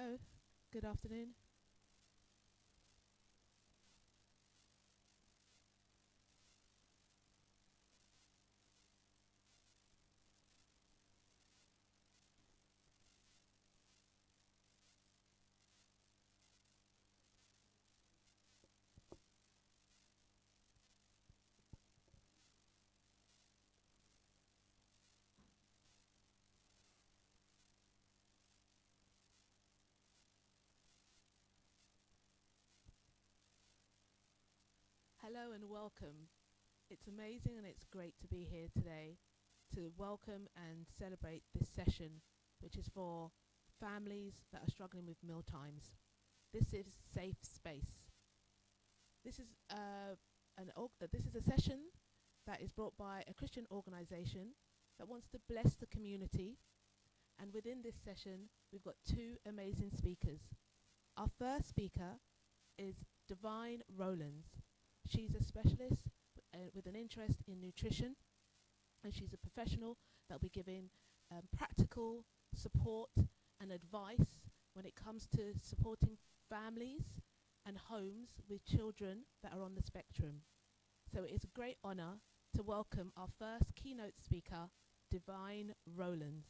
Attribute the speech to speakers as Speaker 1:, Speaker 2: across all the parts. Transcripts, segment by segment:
Speaker 1: Hello, good afternoon. Hello and welcome. It's amazing and it's great to be here today to welcome and celebrate this session, which is for families that are struggling with meal times. This is safe space. This is this is a session that is brought by a Christian organization that wants to bless the community. And within this session, we've got two amazing speakers. Our first speaker is Divine Rowlands. She's a specialist with an interest in nutrition, and she's a professional that will be giving practical support and advice when it comes to supporting families and homes with children that are on the spectrum. So it is a great honor to welcome our first keynote speaker, Divine Rowlands.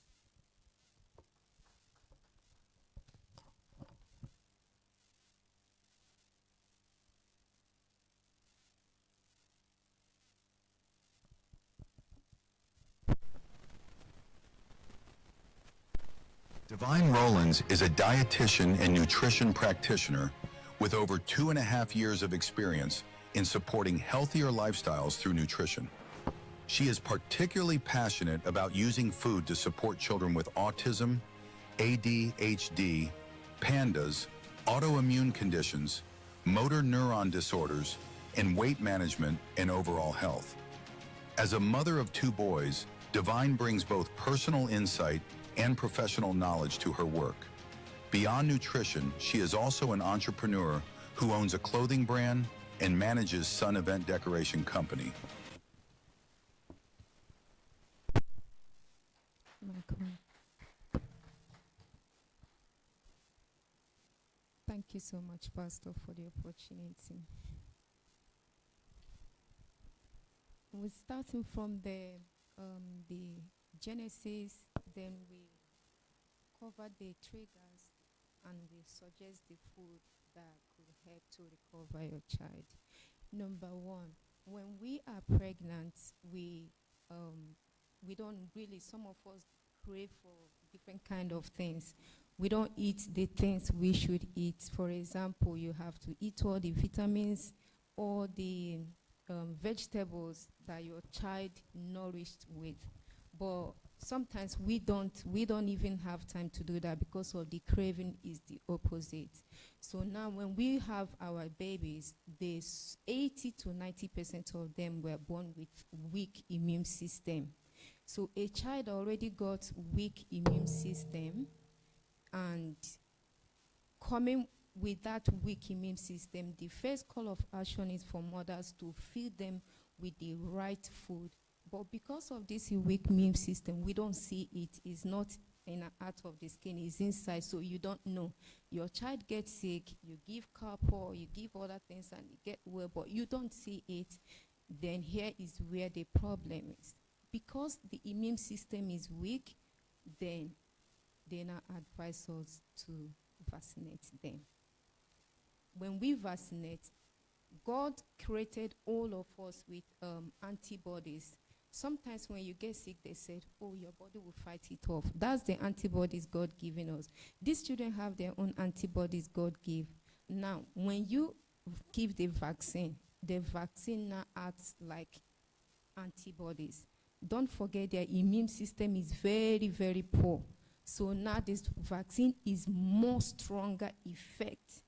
Speaker 2: Divine Rowlands is a dietitian and nutrition practitioner with over 2.5 years of experience in supporting healthier lifestyles through nutrition. She is particularly passionate about using food to support children with autism, ADHD, PANDAS, autoimmune conditions, motor neuron disorders, and weight management and overall health. As a mother of 2 boys, Divine brings both personal insight and professional knowledge to her work. Beyond nutrition, she is also an entrepreneur who owns a clothing brand and manages Sun Event Decoration Company.
Speaker 3: Thank you so much, Pastor, for the opportunity. We're starting from the Genesis, then we covered the triggers, and we suggest the food that could help to recover your child. Number 1, when we are pregnant, we don't really, some of us crave for different kind of things. We don't eat the things we should eat. For example, you have to eat all the vitamins, all the vegetables that your child nourished with. But sometimes we don't even have time to do that because of the craving is the opposite. So now when we have our babies, there's 80 to 90% of them were born with weak immune system. So a child already got weak immune system, and coming with that weak immune system, the first call of action is for mothers to feed them with the right food. But because of this weak immune system, we don't see it. It's not in the out of the skin, it's inside, so you don't know. Your child gets sick, you give copper, you give other things, and you get well, but you don't see it. Then here is where the problem is. Because the immune system is weak, then they now advise us to vaccinate them. When we vaccinate, God created all of us with antibodies. Sometimes when you get sick, they said, oh, your body will fight it off. That's the antibodies God given us. These children have their own antibodies God give. Now, when you give the vaccine now acts like antibodies. Don't forget their immune system is very, very poor. So now this vaccine is more stronger effect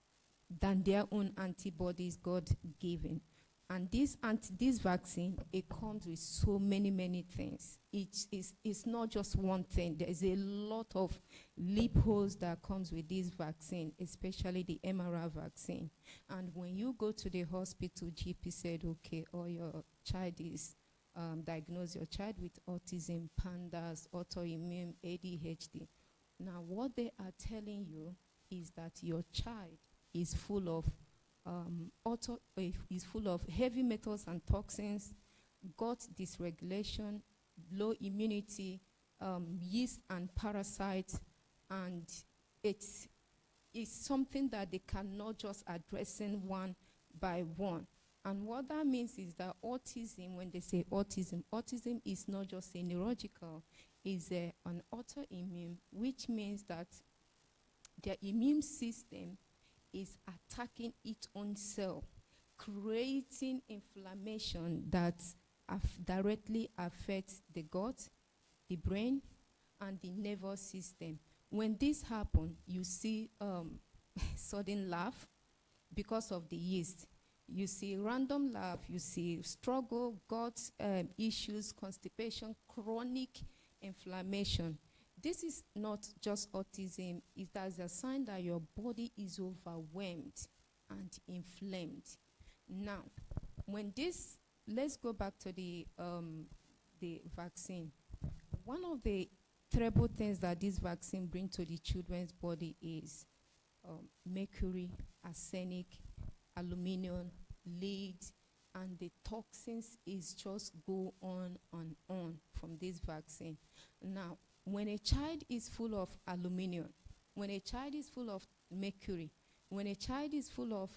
Speaker 3: than their own antibodies God given. And this vaccine, it comes with so many things. It's not just one thing. There is a lot of loopholes that comes with this vaccine, especially the MRR vaccine. And when you go to the hospital, GP said, okay, or your child is diagnosed, your child with autism, PANDAS, autoimmune, ADHD. Now, what they are telling you is that your child is full of is full of heavy metals and toxins, gut dysregulation, low immunity, yeast and parasites, and it's something that they cannot just address in one by one. And what that means is that autism, when they say autism, autism is not just a neurological, it's an autoimmune, which means that their immune system is attacking its own cell, creating inflammation that directly affects the gut, the brain, and the nervous system. When this happens, you see sudden laugh because of the yeast. You see random laugh, you see struggle, gut issues, constipation, chronic inflammation. This is not just autism, it is a sign that your body is overwhelmed and inflamed. Now, when this, let's go back to the vaccine. One of the terrible things that this vaccine brings to the children's body is mercury, arsenic, aluminum, lead, and the toxins is just go on and on from this vaccine. Now, when a child is full of aluminum, when a child is full of mercury, when a child is full of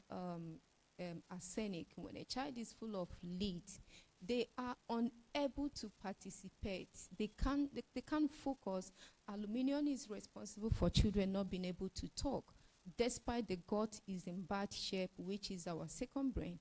Speaker 3: arsenic, when a child is full of lead, they are unable to participate. They can't focus. Aluminum is responsible for children not being able to talk, despite the gut is in bad shape, which is our second brain.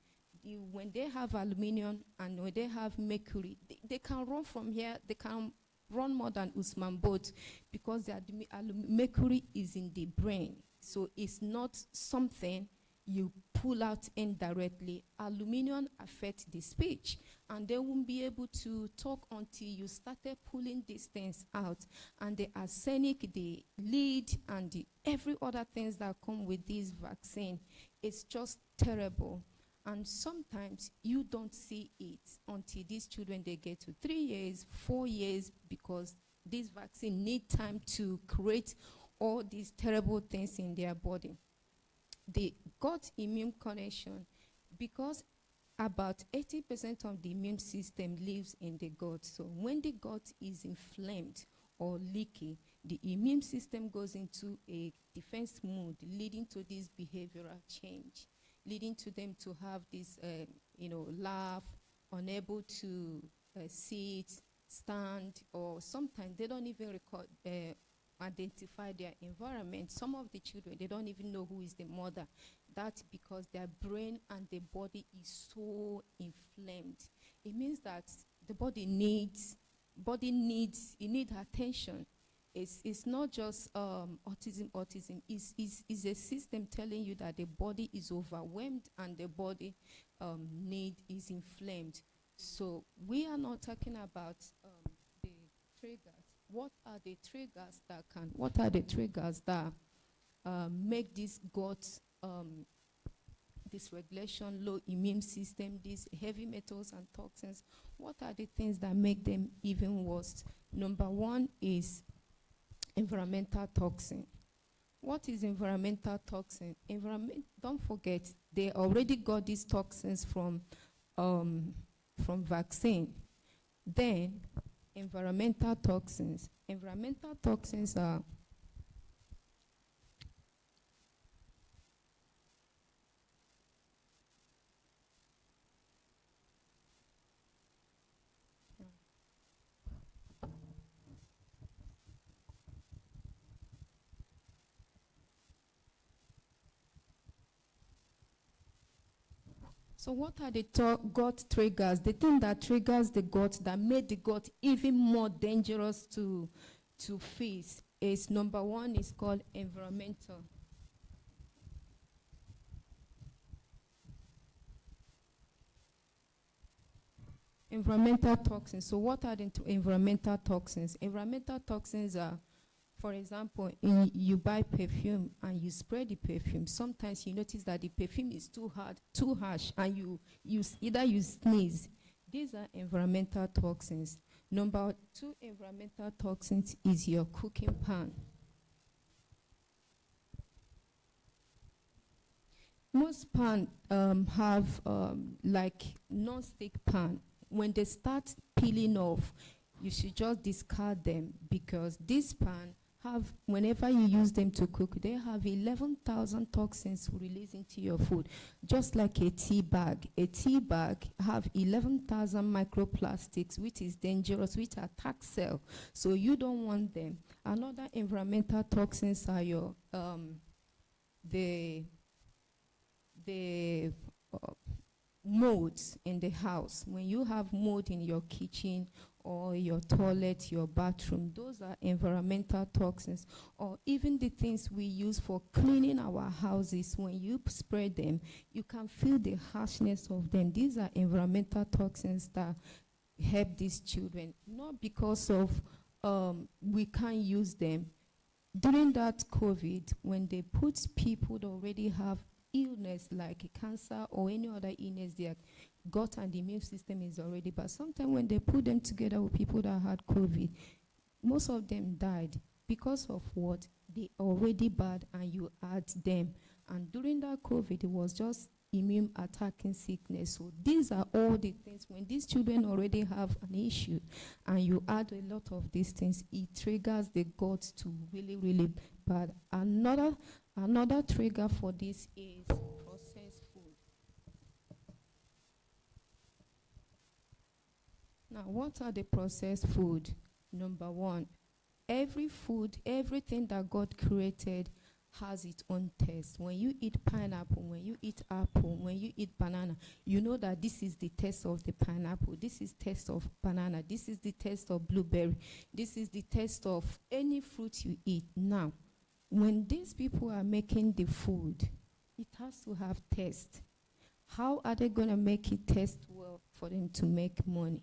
Speaker 3: When they have aluminum and when they have mercury, they can run from here. They can run more than Usman Bolt because the mercury is in the brain. So it's not something you pull out indirectly. Aluminum affects the speech, and they won't be able to talk until you started pulling these things out. And the arsenic, the lead, and every other things that come with this vaccine, it's just terrible. And sometimes you don't see it until these children, they get to 3 years, 4 years, because this vaccine need time to create all these terrible things in their body. The gut immune connection, because about 80% of the immune system lives in the gut. So when the gut is inflamed or leaky, the immune system goes into a defense mode, leading to this behavioral change, leading to them to have this, laugh, unable to sit, stand, or sometimes they don't even identify their environment. Some of the children, they don't even know who is the mother. That's because their brain and the body is so inflamed. It means that the body needs attention. It's not just autism. It's a system telling you that the body is overwhelmed and the body is inflamed. So we are not talking about the triggers. What are the triggers that make this gut dysregulation, low immune system, these heavy metals and toxins? What are the things that make them even worse? Number one is environmental toxin. What is environmental toxin? Don't forget, they already got these toxins from vaccine. Then environmental toxins. Environmental toxins are so what are the gut triggers? The thing that triggers the gut, that made the gut even more dangerous to face, is number one, is called environmental. Environmental toxins. So what are the environmental toxins? Environmental toxins are, for example, you buy perfume and you spray the perfume. Sometimes you notice that the perfume is too harsh, and you sneeze. These are environmental toxins. Number two environmental toxins is your cooking pan. Most pan have like non-stick pan. When they start peeling off, you should just discard them, because this pan have, whenever you use them to cook, they have 11,000 toxins released into your food, just like a tea bag. A tea bag have 11,000 microplastics, which is dangerous, which attack cell. So you don't want them. Another environmental toxins are your the molds in the house. When you have mold in your kitchen or your toilet, your bathroom, those are environmental toxins. Or even the things we use for cleaning our houses, when you spray them, you can feel the harshness of them. These are environmental toxins that help these children, not because of we can't use them. During that COVID, when they put people that already have illness like cancer or any other illness, their gut and the immune system is already bad. Sometimes when they put them together with people that had COVID, most of them died because of what? They already bad and you add them. And during that COVID, it was just immune attacking sickness. So these are all the things. When these children already have an issue and you add a lot of these things, it triggers the gut to really, really bad. Another trigger for this is processed food. Now, what are the processed food? Number one, every food, everything that God created has its own taste. When you eat pineapple, when you eat apple, when you eat banana, you know that this is the taste of the pineapple, this is taste of banana, this is the taste of blueberry, this is the taste of any fruit you eat. Now, when these people are making the food, it has to have taste. How are they going to make it taste well for them to make money?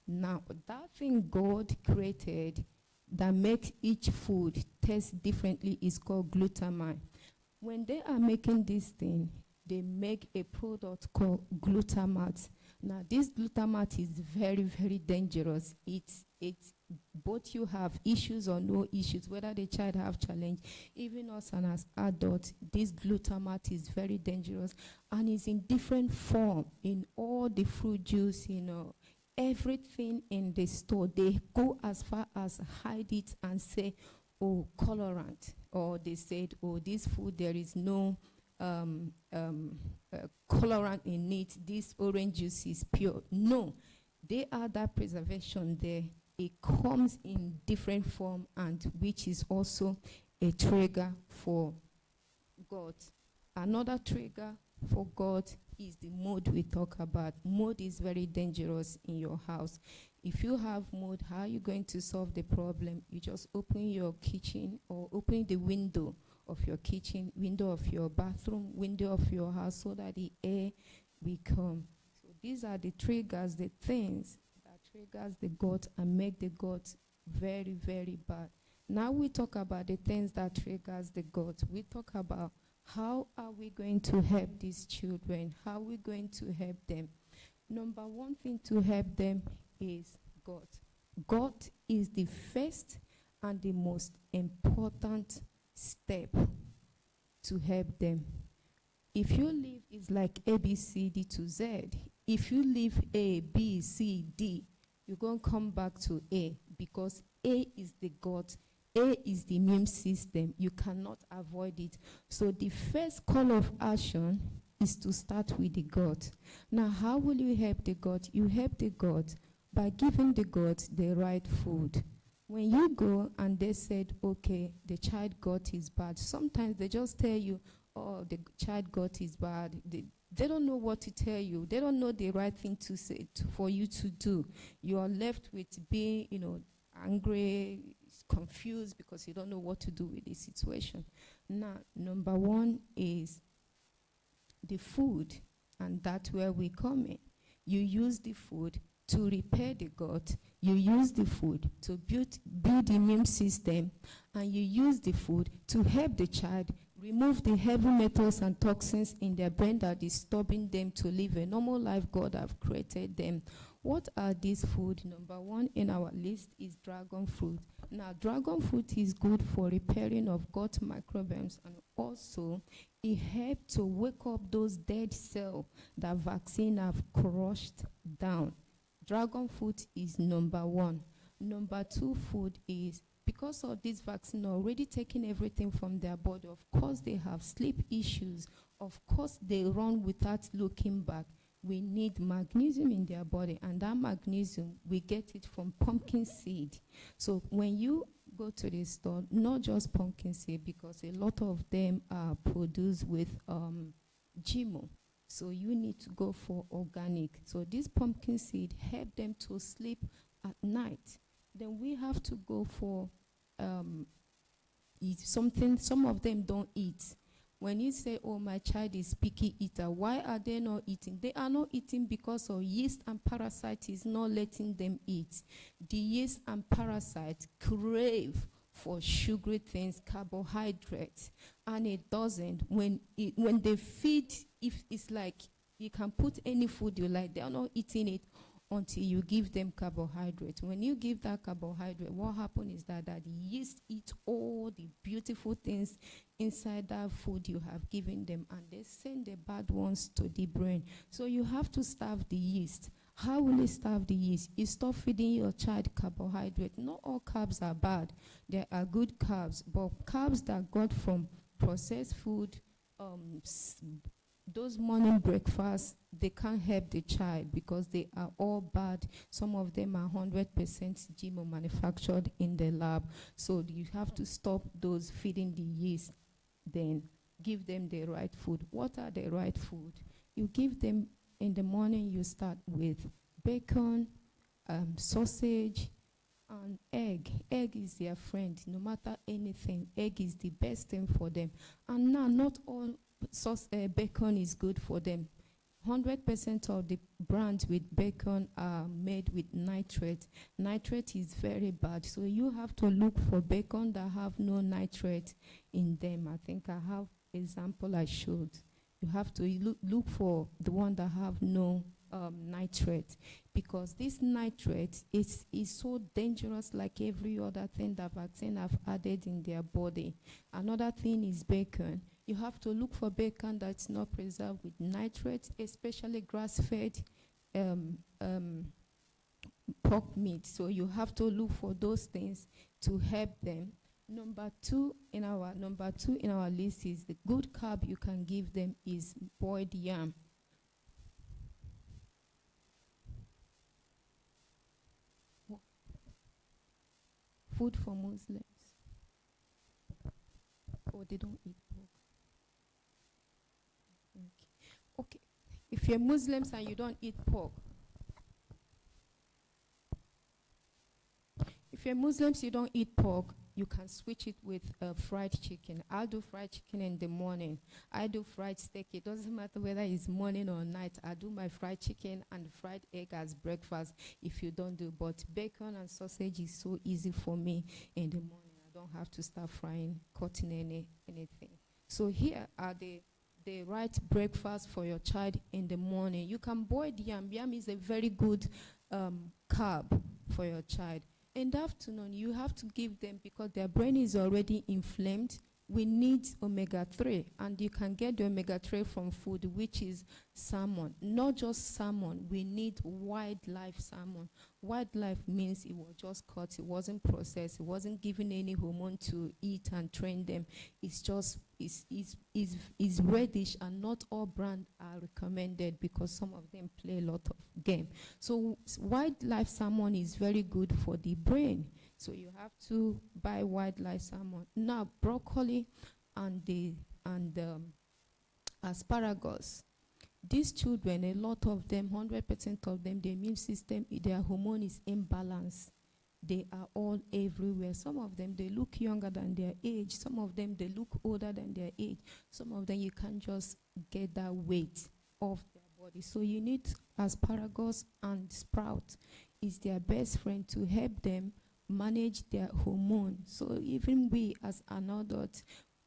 Speaker 3: Now, that thing God created that makes each food taste differently is called glutamine. When they are making this thing, they make a product called glutamate. Now, this glutamate is very, very dangerous. It's both you have issues or no issues, whether the child have challenge, even us and as adults, this glutamate is very dangerous and is in different form in all the fruit juice, everything in the store. They go as far as hide it and say, oh, colorant, or they said, oh, this food, there is no colorant in it, this orange juice is pure. No, they add that preservation there. It comes in different form, and which is also a trigger for God. Another trigger for God is the mold we talk about. Mold is very dangerous in your house. If you have mold, how are you going to solve the problem? You just open your kitchen or open the window of your kitchen, window of your bathroom, window of your house, so that the air will come. So these are the triggers, the things that triggers the gut and make the gut very, very bad. Now we talk about the things that triggers the gut. We talk about how are we going to help these children? How are we going to help them? Number one thing to help them is God. God is the first and the most important step to help them. If you leave, it's like A, B, C, D to Z. If you leave A, B, C, D, you're going to come back to A, because A is the God. A is the immune system. You cannot avoid it. So the first call of action is to start with the gut. Now, how will you help the gut? You help the gut by giving the gut the right food. When you go and they said, okay, the child gut is bad, sometimes they just tell you, oh, the child gut is bad. They don't know what to tell you. They don't know the right thing to say for you to do. You are left with being, angry, confused, because you don't know what to do with this situation. Now, number one is the food, and that's where we come in. You use the food to repair the gut. You use the food to build the immune system, and you use the food to help the child remove the heavy metals and toxins in their brain that are disturbing them to live a normal life God have created them. What are these food? Number one in our list is dragon fruit. Now, dragon fruit is good for repairing of gut microbiomes, and also It helps to wake up those dead cells that vaccine have crushed down. Dragon fruit is number one. Number two food is, because of this vaccine already taking everything from their body, of course they have sleep issues, of course they run without looking back. We need magnesium in their body, and that magnesium, we get it from pumpkin seed. So when you go to the store, not just pumpkin seed, because a lot of them are produced with GMO. So you need to go for organic. So this pumpkin seed help them to sleep at night. Then we have to go for eat something. Some of them don't eat. When you say, oh, my child is picky eater, why are they not eating? They are not eating because of yeast and parasite is not letting them eat. The yeast and parasite crave for sugary things, carbohydrates, and it doesn't. When they feed, if it's like you can put any food you like, they are not eating it until you give them carbohydrate. When you give that carbohydrate, what happens is that the yeast eat all the beautiful things inside that food you have given them, and they send the bad ones to the brain. So you have to starve the yeast. How will you starve the yeast? You stop feeding your child carbohydrate. Not all carbs are bad. There are good carbs, but carbs that got from processed food, those morning breakfasts, they can't help the child because they are all bad. Some of them are 100% GMO manufactured in the lab. So you have to stop those feeding the yeast, then give them the right food. What are the right food? You give them in the morning, you start with bacon, sausage, and egg. Egg is their friend. No matter anything, egg is the best thing for them. And now, not all bacon is good for them. 100% of the brands with bacon are made with nitrate. Nitrate is very bad, so you have to look for bacon that have no nitrate in them. I think I have example I showed. You have to look for the one that have no nitrate, because this nitrate is so dangerous, like every other thing that vaccine have added in their body. Another thing is bacon. You have to look for bacon that's not preserved with nitrates, especially grass-fed pork meat. So you have to look for those things to help them. Number two in our list is the good carb you can give them is boiled yam. Food for Muslims. Oh, they don't eat pork. Okay. If you're Muslims and you don't eat pork, you can switch it with fried chicken. I'll do fried chicken in the morning. I do fried steak. It doesn't matter whether it's morning or night. I do my fried chicken and fried egg as breakfast if you don't do. But bacon and sausage is so easy for me in the morning. I don't have to start frying, cutting anything. So here are the right breakfast for your child in the morning. You can boil yam. Yam is a very good carb for your child. In the afternoon, you have to give them, because their brain is already inflamed, we need omega-3, and you can get the omega-3 from food, which is salmon. Not just salmon, we need wildlife salmon. Wildlife means it was just caught, it wasn't processed, it wasn't given any hormone to eat and train them. It's just, is reddish, and not all brands are recommended because some of them play a lot of game. So wildlife salmon is very good for the brain. So you have to buy wildlife salmon. Now, broccoli and asparagus. These children, a lot of them, 100% of them, their immune system, their hormone is imbalanced. They are all everywhere. Some of them, they look younger than their age. Some of them, they look older than their age. Some of them, you can't just get that weight off their body. So you need asparagus and sprout. Is their best friend to help them manage their hormone. So even we as an adult,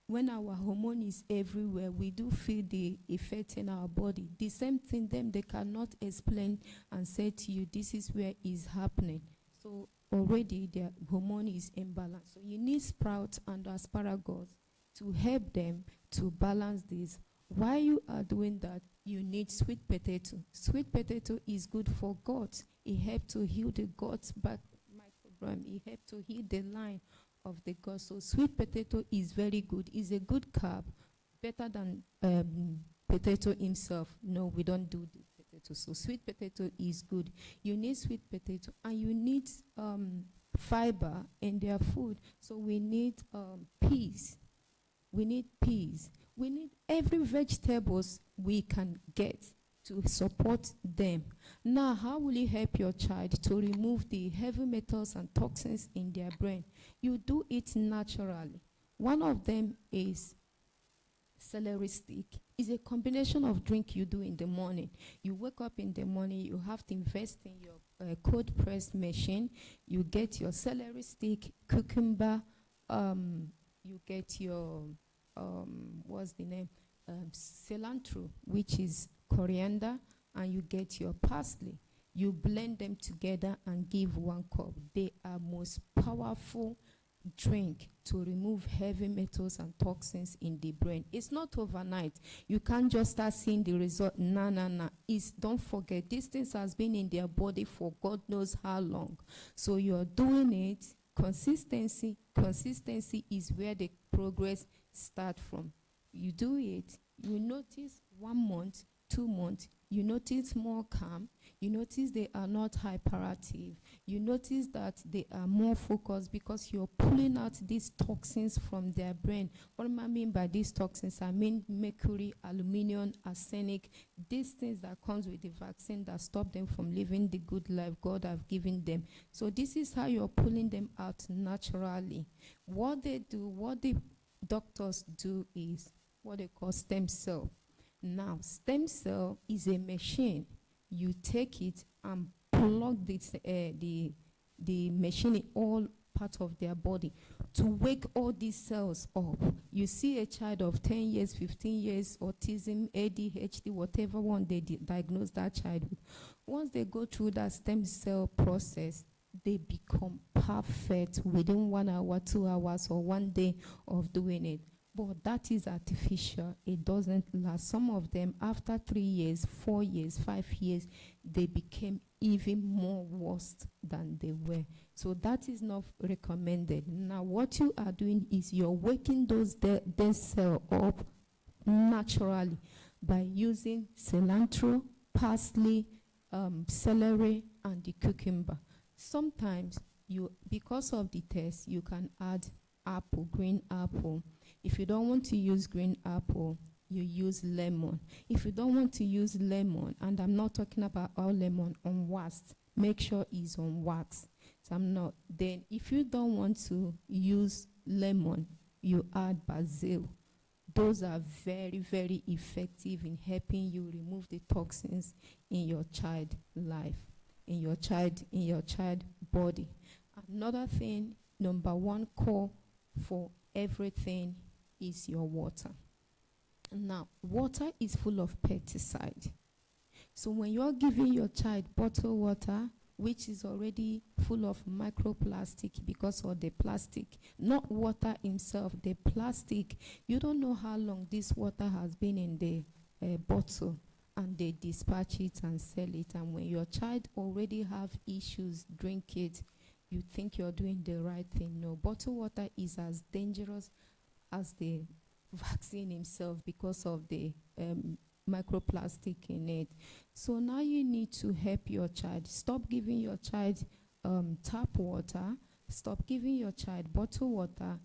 Speaker 3: when our hormone is everywhere, we do feel the effect in our body. The same thing they cannot explain and say to you, this is where it's happening. So already their hormone is imbalanced. So you need sprouts and asparagus to help them to balance this. While you are doing that, you need sweet potato. Sweet potato is good for gut. It helps to heal the gut back microbiome. It helps to heal the line of the gut. So sweet potato is very good. It's a good carb, better than potato himself. No, we don't do the potato. So sweet potato is good. You need sweet potato, and you need fiber in their food. So we need peas. We need peas. We need every vegetables we can get to support them. Now, how will you help your child to remove the heavy metals and toxins in their brain? You do it naturally. One of them is celery stick. It's a combination of drink you do in the morning. You wake up in the morning, you have to invest in your cold press machine. You get your celery stick, cucumber, you get your what's the name? Cilantro, which is coriander, and you get your parsley. You blend them together and give 1 cup. They are most powerful drink to remove heavy metals and toxins in the brain. It's not overnight. You can't just start seeing the result. No. Don't forget, these things has been in their body for God knows how long. So you're doing it. Consistency is where the progress start from. You do it, you notice 1 month, 2 months, you notice more calm, you notice they are not hyperactive, you notice that they are more focused because you're pulling out these toxins from their brain. What do I mean by these toxins? I mean mercury, aluminum, arsenic, these things that comes with the vaccine that stop them from living the good life God have given them. So this is how you're pulling them out naturally. What they do, what the doctors do is what they call stem cell. Now, stem cell is a machine. You take it and plug the machine in all parts of their body to wake all these cells up. You see a child of 10 years, 15 years, autism, ADHD, whatever one they diagnose that child with. Once they go through that stem cell process, they become perfect within 1 hour, 2 hours, or 1 day of doing it. But that is artificial. It doesn't last. Some of them, after 3 years, 4 years, 5 years, they became even more worse than they were. So that is not recommended. Now, what you are doing is you're waking those dead cells up naturally by using cilantro, parsley, celery, and the cucumber. Sometimes, because of the taste, you can add apple, green apple. If you don't want to use green apple, you use lemon. If you don't want to use lemon, and I'm not talking about all lemon on wax, make sure it's on wax. So I'm not. Then if you don't want to use lemon, you add basil. Those are very, very effective in helping you remove the toxins in your child life, in your child body. Another thing, number 1 core for everything is your water. Now, water is full of pesticide. So when you're giving your child bottled water, which is already full of microplastic because of the plastic, not water itself, the plastic, you don't know how long this water has been in the bottle, and they dispatch it and sell it. And when your child already have issues, drink it, you think you're doing the right thing. No, bottled water is as dangerous as the vaccine itself because of the microplastic in it. So now you need to help your child. Stop giving your child tap water. Stop giving your child bottled water.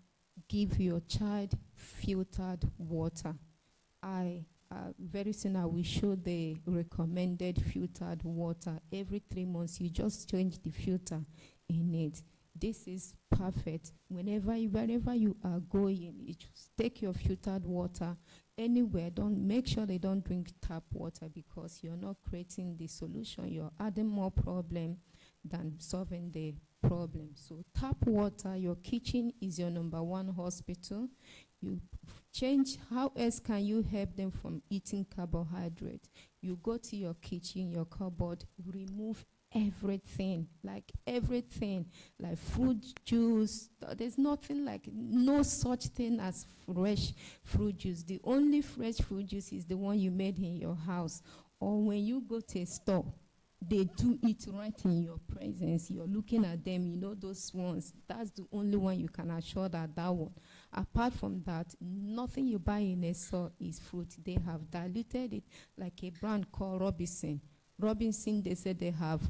Speaker 3: Give your child filtered water. Very soon I will show the recommended filtered water. Every 3 months, you just change the filter in it. This is perfect. Wherever you are going, you just take your filtered water anywhere. Don't make sure they don't drink tap water because you're not creating the solution. You're adding more problem than solving the problem. So tap water, your kitchen is your number 1 hospital. You change, how else can you help them from eating carbohydrate? You go to your kitchen, your cupboard, remove everything, like fruit juice. There's nothing like, no such thing as fresh fruit juice. The only fresh fruit juice is the one you made in your house, or when you go to a store, they do it right in your presence. You're looking at them, you know those ones. That's the only one you can assure that one. Apart from that, nothing you buy in a store is fruit. They have diluted it, like a brand called Robinson. Robinson, they said they have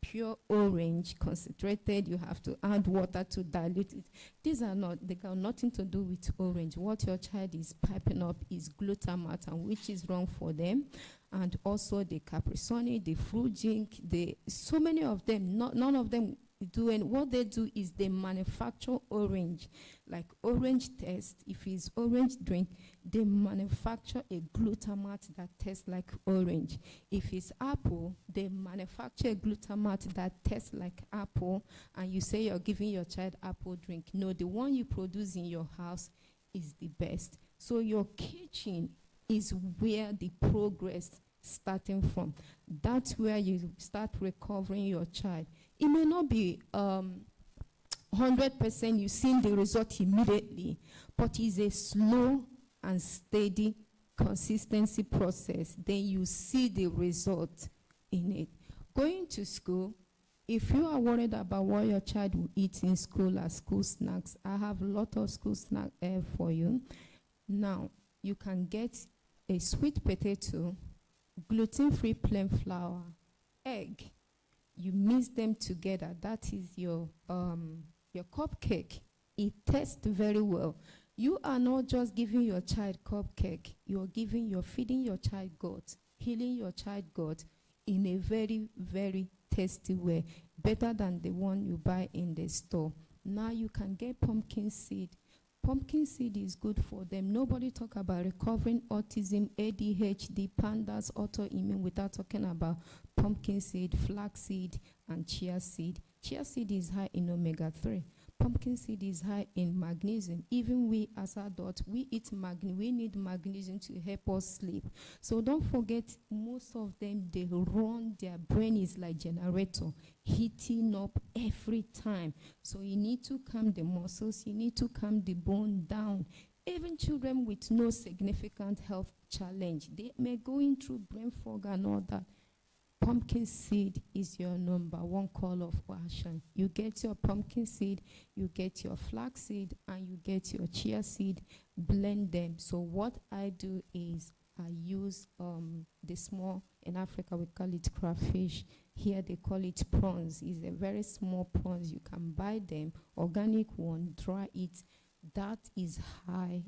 Speaker 3: pure orange concentrated. You have to add water to dilute it. They got nothing to do with orange. What your child is piping up is glutamate, and which is wrong for them. And also the Capri-Sun, the fruit drink, so many of them, none of them do. And what they do is they manufacture orange, like orange taste. If it's orange drink, they manufacture a glutamate that tastes like orange. If it's apple, they manufacture a glutamate that tastes like apple, and you say you're giving your child apple drink. No, the one you produce in your house is the best. So your kitchen is where the progress starting from. That's where you start recovering your child. It may not be 100% you see the result immediately, but it's a slow and steady consistency process. Then you see the result in it. Going to school, if you are worried about what your child will eat in school as school snacks, I have a lot of school snacks for you. Now, you can get a sweet potato, gluten-free plain flour, egg. You mix them together. That is your cupcake. It tastes very well. You are not just giving your child cupcake. You're feeding your child gut, healing your child gut in a very, very tasty way, better than the one you buy in the store. Now you can get pumpkin seed. Pumpkin seed is good for them. Nobody talk about recovering autism, ADHD, pandas, autoimmune without talking about pumpkin seed, flax seed, and chia seed. Chia seed is high in omega-3. Pumpkin seed is high in magnesium. Even we as adults, we eat magnesium. We need magnesium to help us sleep. So don't forget, most of them, they run, their brain is like generator, heating up every time. So you need to calm the muscles. You need to calm the bone down. Even children with no significant health challenge, they may go through brain fog and all that. Pumpkin seed is your number one call of action. You get your pumpkin seed, you get your flax seed, and you get your chia seed, blend them. So what I do is I use the small, in Africa we call it crayfish. Here they call it prawns. It's a very small prawns. You can buy them, organic one, dry it. That is high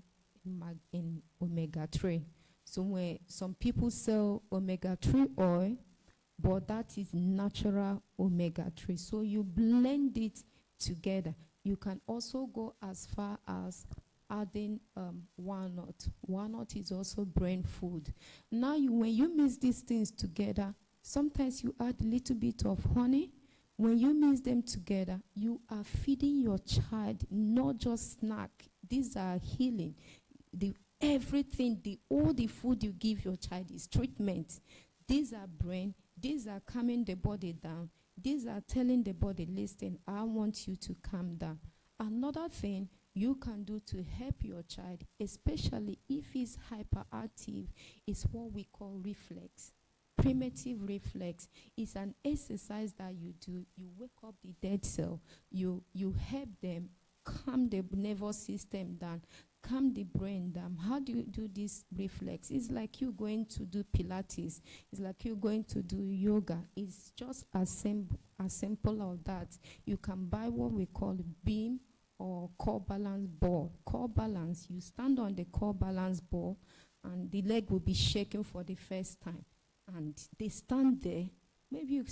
Speaker 3: in omega-3. So when some people sell omega-3 oil, but that is natural omega-3. So you blend it together. You can also go as far as adding walnut. Walnut is also brain food. Now, when you mix these things together, sometimes you add a little bit of honey. When you mix them together, you are feeding your child, not just snack. These are healing. All the food you give your child is treatment. These are brain. These are calming the body down. These are telling the body, listen, I want you to calm down. Another thing you can do to help your child, especially if he's hyperactive, is what we call reflex. Primitive reflex is an exercise that you do. You wake up the dead cell. You help them calm the nervous system down, calm the brain down. How do you do this reflex? It's like you going to do Pilates. It's like you going to do yoga. It's just as simple as that. You can buy what we call beam or core balance ball. Core balance, you stand on the core balance ball and the leg will be shaking for the first time. And they stand there. Maybe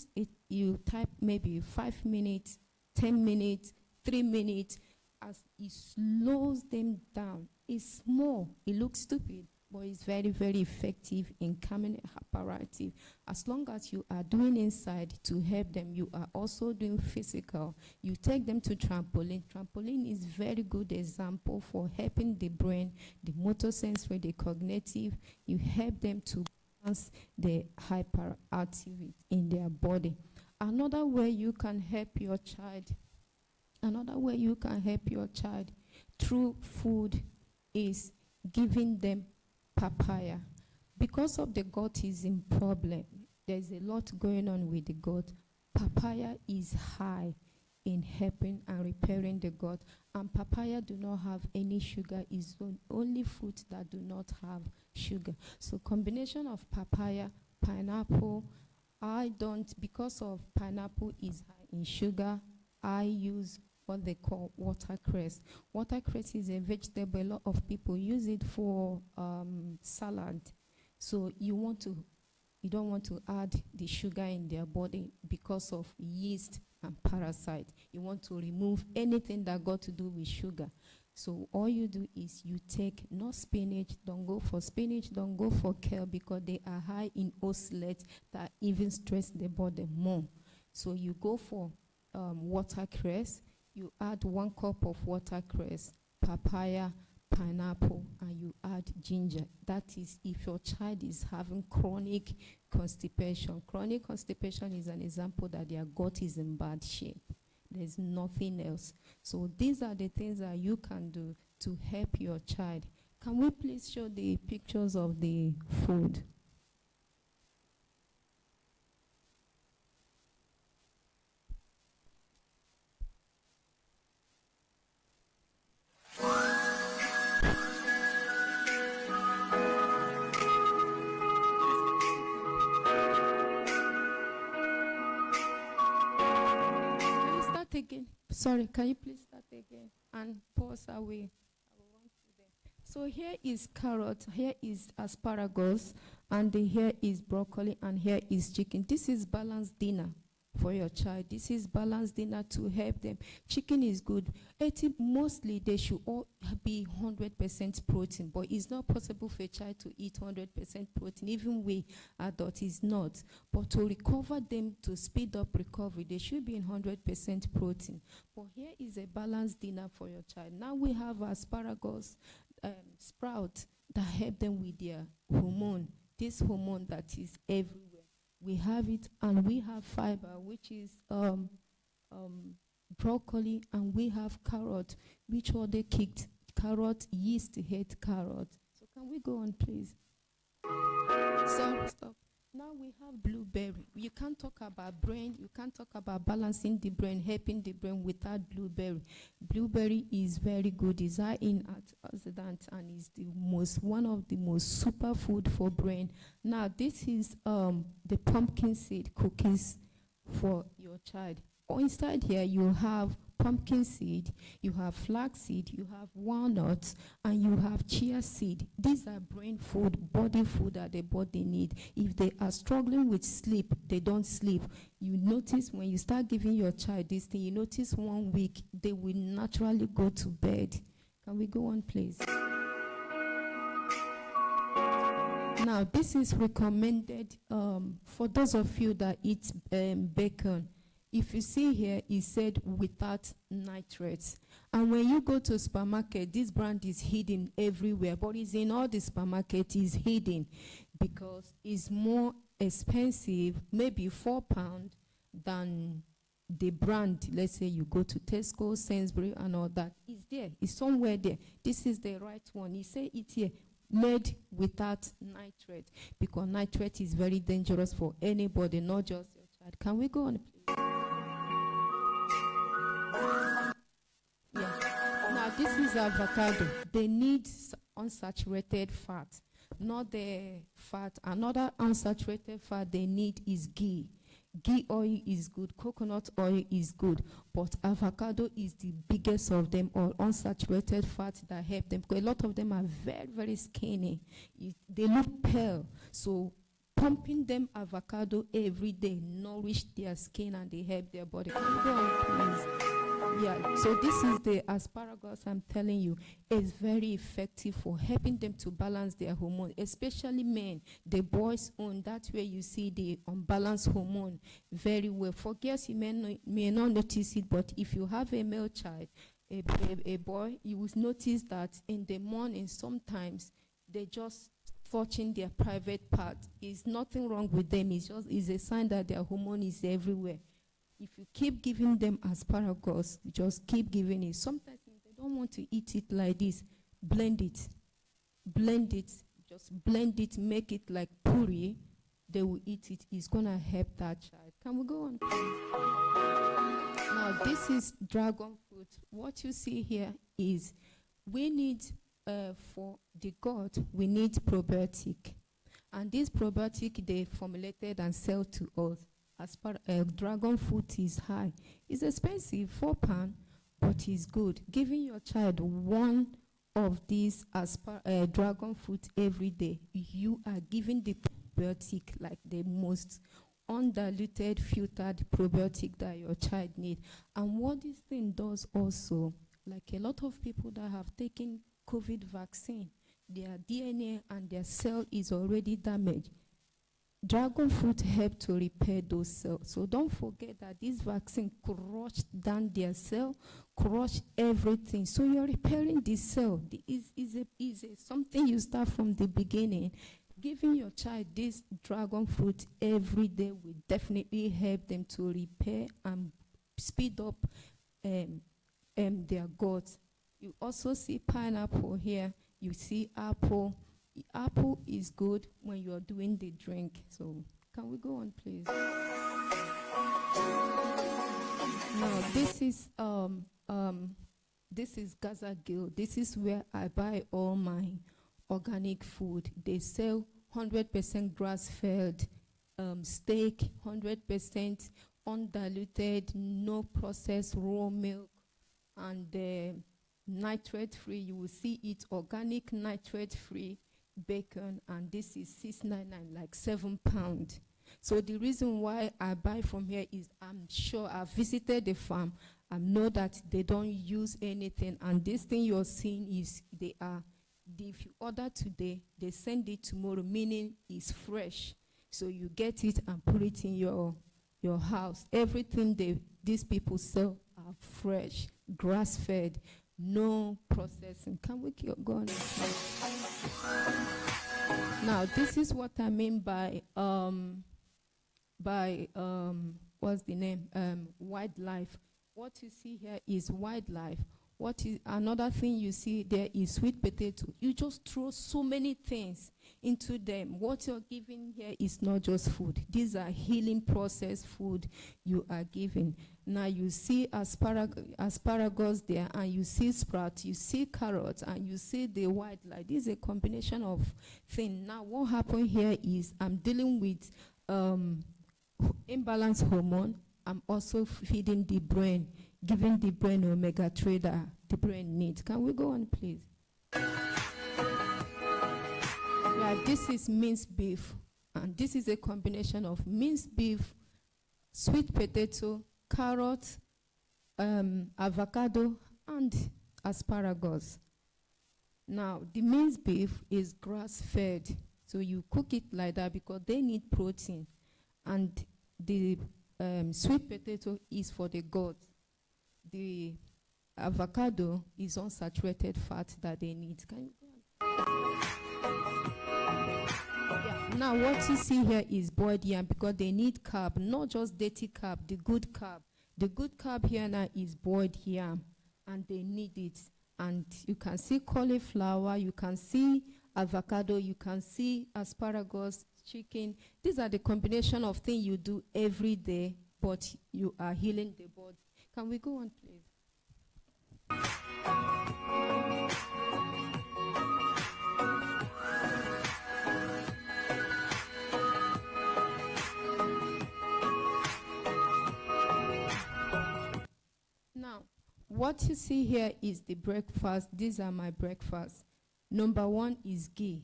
Speaker 3: you type maybe 5 minutes, 10 minutes, 3 minutes. As it slows them down. It's small. It looks stupid, but it's very, very effective in calming hyperactive. As long as you are doing inside to help them, you are also doing physical. You take them to trampoline. Trampoline is very good example for helping the brain, the motor sensory, the cognitive. You help them to balance the hyperactivity in their body. Another way you can help your child, through food is giving them papaya. Because of the autism problem, there's a lot going on with the gut. Papaya is high in helping and repairing the gut, and papaya do not have any sugar. Is the only fruit that do not have sugar. So combination of papaya, pineapple. Because of pineapple is high in sugar, I use what they call watercress. Watercress is a vegetable. A lot of people use it for salad. So you don't want to add the sugar in their body because of yeast and parasite. You want to remove anything that got to do with sugar. So all you do is you take no spinach, don't go for spinach, don't go for kale, because they are high in oxalates that even stress the body more. So you go for watercress, you add 1 cup of watercress, papaya, pineapple, and you add ginger. That is if your child is having chronic constipation. Chronic constipation is an example that their gut is in bad shape. There's nothing else. So these are the things that you can do to help your child. Can we please show the pictures of the food? Again. Sorry, can you please start again and pause away? So here is carrot, here is asparagus, and here is broccoli, and here is chicken. This is balanced dinner for your child. This is balanced dinner to help them. Chicken is good. Mostly they should all be 100% protein, but it's not possible for a child to eat 100% protein. Even we adults is not. But to recover them, to speed up recovery, they should be in 100% protein. But here is a balanced dinner for your child. Now we have asparagus, sprout that help them with their hormone. This hormone that is everywhere. We have it, and we have fiber, which is broccoli, and we have carrot, which are the kicked carrot, yeast hate carrot. So can we go on, please? Sorry, stop. Now we have blueberry. You can't talk about brain, you can't talk about balancing the brain, helping the brain without blueberry. Blueberry is very good. It's high in antioxidant and is one of the most super food for brain. Now this is the pumpkin seed cookies for your child. Inside here you have pumpkin seed, you have flax seed, you have walnuts, and you have chia seed. These are brain food, body food that the body need. If they are struggling with sleep, they don't sleep. You notice when you start giving your child this thing, you notice 1 week, they will naturally go to bed. Can we go on, please? Now, this is recommended for those of you that eat bacon. If you see here, it said without nitrates. And when you go to supermarket, this brand is hidden everywhere, but it's in all the supermarket, is hidden because it's more expensive, maybe £4 than the brand. Let's say you go to Tesco, Sainsbury, and all that. It's there. It's somewhere there. This is the right one. You say it here, made without nitrate, because nitrate is very dangerous for anybody, not just your child. Can we go on, please? Yeah. Now this is avocado. They need unsaturated fat, not the fat. Another unsaturated fat they need is ghee. Ghee oil is good, coconut oil is good, but avocado is the biggest of them all, unsaturated fat that help them. Because a lot of them are very, very skinny. They look pale. So pumping them avocado every day nourish their skin and they help their body. Can you go on, please? Yeah, so this is the asparagus I'm telling you. It's very effective for helping them to balance their hormone, especially men. The boys own, that's where you see the unbalanced hormone very well. For girls, you may not notice it, but if you have a male child, a boy, you will notice that in the morning sometimes they just touching their private part. Is nothing wrong with them. It's just is a sign that their hormone is everywhere. If you keep giving them asparagus, just keep giving it. Sometimes if they don't want to eat it like this, blend it. Blend it. Just blend it, make it like puree. They will eat it. It's going to help that child. Can we go on, please? Now, this is dragon fruit. What you see here is we need, for the God, we need probiotic. And this probiotic, they formulated and sell to us. As far dragon fruit is high. It's expensive, £4, but it's good. Giving your child one of these dragon fruit every day, you are giving the probiotic, like the most undiluted, filtered probiotic that your child needs. And what this thing does also, like a lot of people that have taken COVID vaccine, their DNA and their cell is already damaged. Dragon fruit help to repair those cells. So don't forget that this vaccine crushed down their cell, crushed everything. So you're repairing the cell. Is something you start from the beginning. Giving your child this dragon fruit every day will definitely help them to repair and speed up their gut. You also see pineapple here. You see apple. Apple is good when you are doing the drink. So can we go on, please? Now this is Gaza Gill. This is where I buy all my organic food. They sell 100% grass-fed steak, 100% undiluted, no processed raw milk, and nitrate-free. You will see it organic, nitrate-free bacon, and this is $6.99, like £7. So the reason why I buy from here is I'm sure I've visited the farm. I know that they don't use anything, and this thing you're seeing is if you order today, they send it tomorrow, meaning it's fresh. So you get it and put it in your house. Everything these people sell are fresh, grass-fed, no processing. Can we keep going? Now, this is what I mean by what's the name? Wildlife. What you see here is wildlife. What is another thing you see there is sweet potato. You just throw so many things into them. What you're giving here is not just food. These are healing processed food you are giving. Now you see asparagus there, and you see sprout, you see carrots, and you see the wildlife. This is a combination of things. Now what happened here is I'm dealing with imbalanced hormone. I'm also feeding the brain, giving the brain omega-3 that the brain needs. Can we go on, please? Yeah, this is minced beef. And this is a combination of minced beef, sweet potato, carrot, avocado, and asparagus. Now, the minced beef is grass-fed. So you cook it like that because they need protein. And the sweet potato is for the gut. The avocado is unsaturated fat that they need. Can you go on? Yeah. Now what you see here is boiled yam because they need carb, not just dirty carb, the good carb. The good carb here now is boiled yam, and they need it. And you can see cauliflower, you can see avocado, you can see asparagus, chicken. These are the combination of things you do every day, but you are healing the body. Can we go on, please? Now, what you see here is the breakfast. These are my breakfasts. Number one is ghee.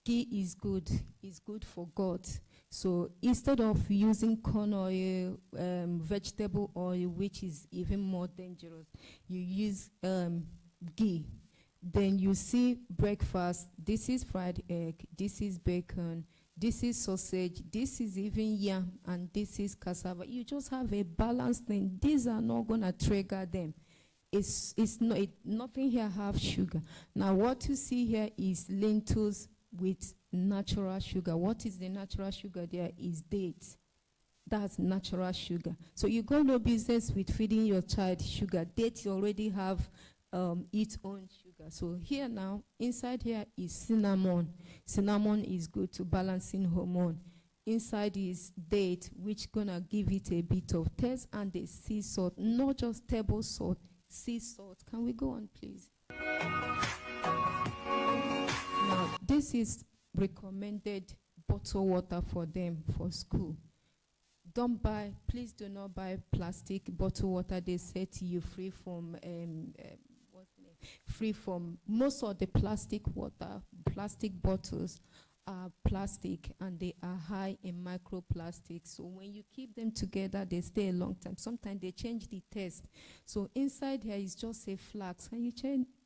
Speaker 3: Ghee is good. It's good for gut. So instead of using corn oil, vegetable oil, which is even more dangerous, you use ghee. Then you see breakfast. This is fried egg. This is bacon. This is sausage. This is even yam. And this is cassava. You just have a balanced thing. These are not going to trigger them. Nothing here have sugar. Now what you see here is lentils, with natural sugar. What is the natural sugar there? Is dates. That's natural sugar. So you got no business with feeding your child sugar. Dates already have its own sugar. So here now, inside here is cinnamon. Cinnamon is good to balancing hormone. Inside is date, which gonna give it a bit of taste, and the sea salt, not just table salt, sea salt. Can we go on, please? Now, this is recommended bottled water for them for school. Don't buy, please do not buy plastic bottled water. They say to you free from free from most of the plastic water, plastic bottles are plastic, and they are high in microplastics. So when you keep them together, they stay a long time. Sometimes they change the taste. So inside here is just a flask. Can you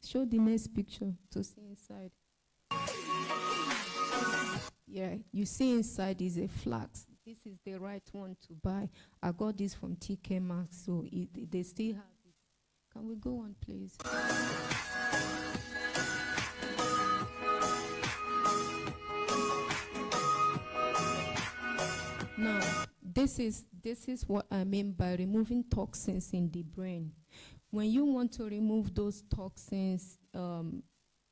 Speaker 3: show the next picture to see inside? Yeah, you see inside is a flask. This is the right one to buy. I got this from TK Maxx, so they still have it. Can we go on, please? Now, this is what I mean by removing toxins in the brain. When you want to remove those toxins,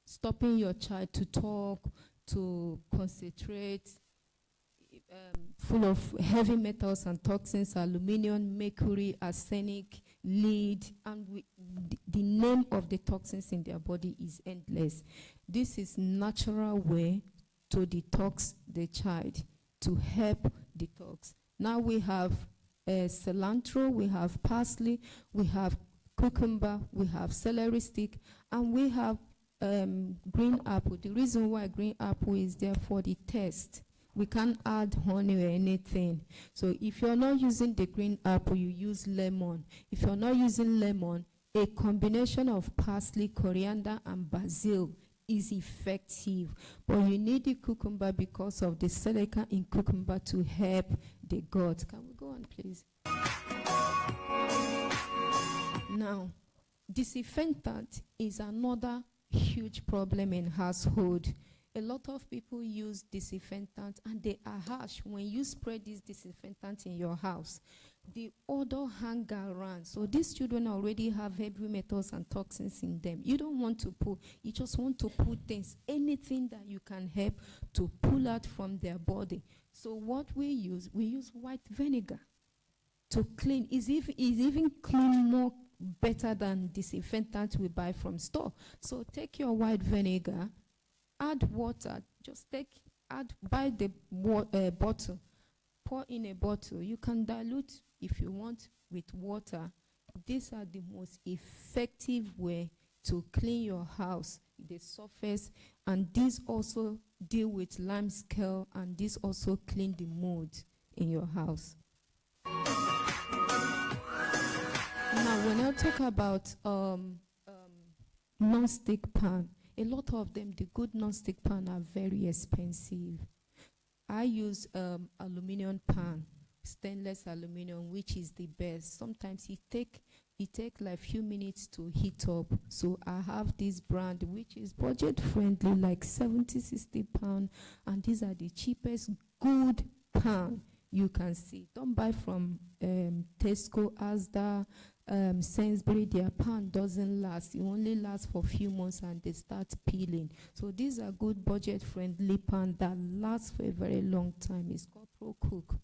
Speaker 3: stopping your child to talk, to concentrate, full of heavy metals and toxins, aluminum, mercury, arsenic, lead, and the name of the toxins in their body is endless. This is natural way to detox the child, to help detox. Now we have cilantro, we have parsley, we have cucumber, we have celery stick, and we have green apple. The reason why green apple is there for the taste. We can't add honey or anything. So if you're not using the green apple, you use lemon. If you're not using lemon, a combination of parsley, coriander, and basil is effective. But you need the cucumber because of the silica in cucumber to help the gut. Can we go on, please? Now, disinfectant is another huge problem in household. A lot of people use disinfectant and they are harsh. When you spray this disinfectant in your house, the odor hang around. So these children already have heavy metals and toxins in them. You don't want to put, you just want to put things, anything that you can help to pull out from their body. So what we use white vinegar to clean. Is even clean more better than disinfectant we buy from store. So take your white vinegar, add water, buy the bottle, pour in a bottle. You can dilute if you want with water. These are the most effective way to clean your house, the surface, and these also deal with lime scale, and this also clean the mold in your house. Now, when I talk about non-stick pan, a lot of them, the good non-stick pan are very expensive. I use aluminum pan, stainless aluminum, which is the best. Sometimes it take like few minutes to heat up. So I have this brand which is budget friendly, like 70-60 pounds, and these are the cheapest good pan you can see. Don't buy from Tesco, Asda, Sainsbury. Their pan doesn't last. It only lasts for a few months and they start peeling. So these are good budget friendly pan that lasts for a very long time. It's called Pro Cook.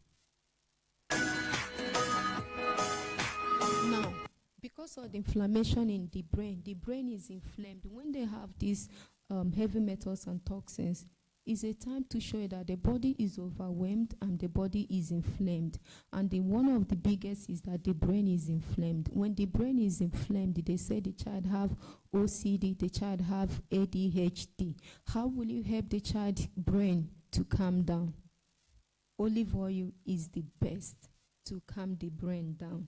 Speaker 3: Now, because of the inflammation in the brain is inflamed. When they have these heavy metals and toxins, it's a time to show you that the body is overwhelmed and the body is inflamed. And one of the biggest is that the brain is inflamed. When the brain is inflamed, they say the child have OCD, the child have ADHD. How will you help the child's brain to calm down? Olive oil is the best to calm the brain down.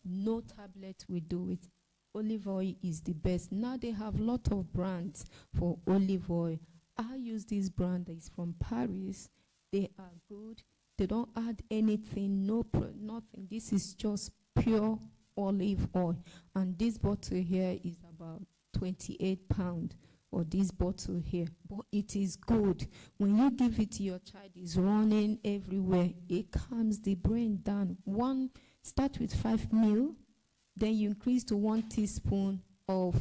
Speaker 3: No tablet will do it. Olive oil is the best. Now they have a lot of brands for olive oil. I use this brand that is from Paris. They are good. They don't add anything, nothing. This is just pure olive oil. And this bottle here is about 28 pounds. or this bottle here, but it is good. When you give it to your child, it's running everywhere. It calms the brain down. Start with 5 ml, then you increase to 1 teaspoon of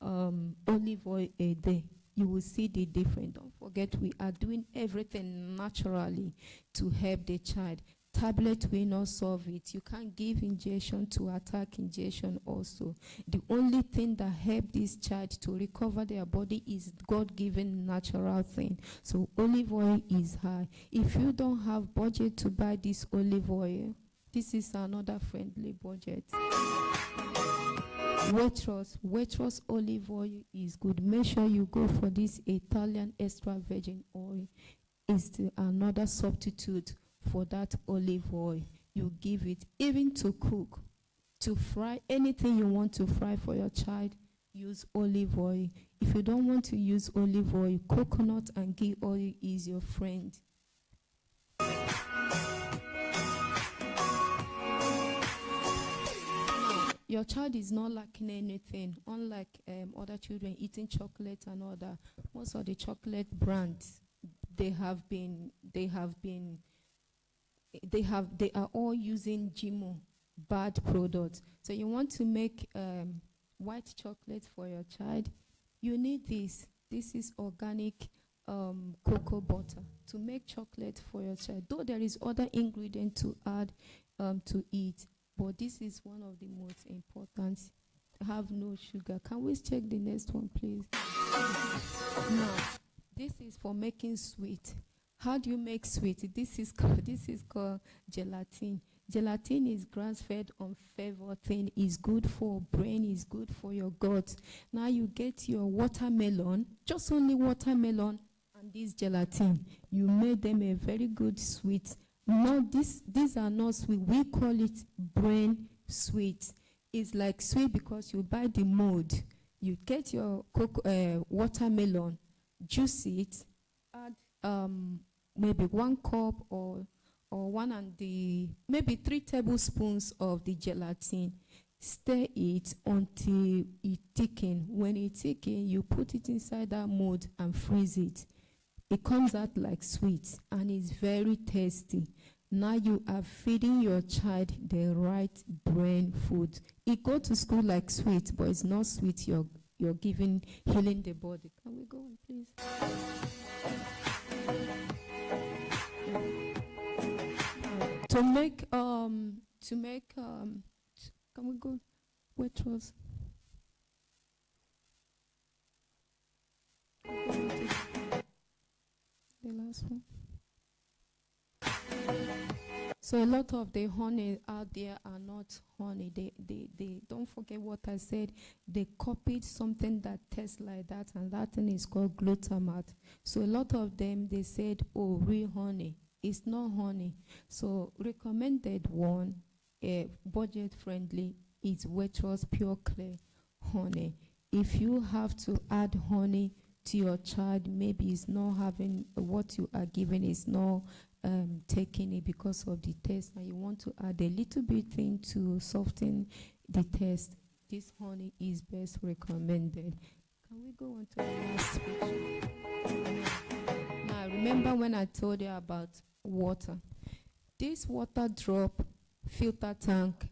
Speaker 3: olive oil a day. You will see the difference. Don't forget, we are doing everything naturally to help the child. Tablet will not solve it. You can't give injection to attack injection also. The only thing that help this child to recover their body is God-given natural thing. So olive oil is high. If you don't have budget to buy this olive oil, this is another friendly budget. Waitrose olive oil is good. Make sure you go for this Italian extra virgin oil. It's another substitute for that olive oil. You give it even to cook, to fry anything you want to fry for your child. Use olive oil. If you don't want to use olive oil, coconut and ghee oil is your friend. Your child is not lacking anything, unlike other children eating chocolate and other. Most of the chocolate brands, they are all using GMO, bad products. So you want to make white chocolate for your child, you need this. This is organic cocoa butter to make chocolate for your child. Though there is other ingredient to add to it, but this is one of the most important. Have no sugar. Can we check the next one, please? Now, this is for making sweet. How do you make sweet? This is called gelatin. Gelatin is grass-fed unflavored thing. It's good for brain. It's good for your gut. Now you get your watermelon, just only watermelon and this gelatin. You made them a very good sweet. No, these are not sweet. We call it brain sweet. It's like sweet because you buy the mold. You get your watermelon, juice it, add maybe 1 cup or maybe 3 tablespoons of the gelatin. Stir it until it thickens. When it thickens, you put it inside that mold and freeze it. It comes out like sweet and it's very tasty. Now you are feeding your child the right brain food. It go to school like sweet, but it's not sweet. You're giving, healing the body. Can we go on, please? Can we go? Waitrose. The last one. So a lot of the honey out there are not honey. They don't forget what I said. They copied something that tastes like that, and that thing is called glutamate. So a lot of them, they said, oh, real honey. It's not honey. So recommended one, budget friendly, is Waitrose Pure Clear honey. If you have to add honey to your child, maybe it's not having what you are giving is not taking it because of the taste, and you want to add a little bit thing to soften the taste, this honey is best recommended. Can we go on to the last picture? Now, remember when I told you about water? This water drop filter tank,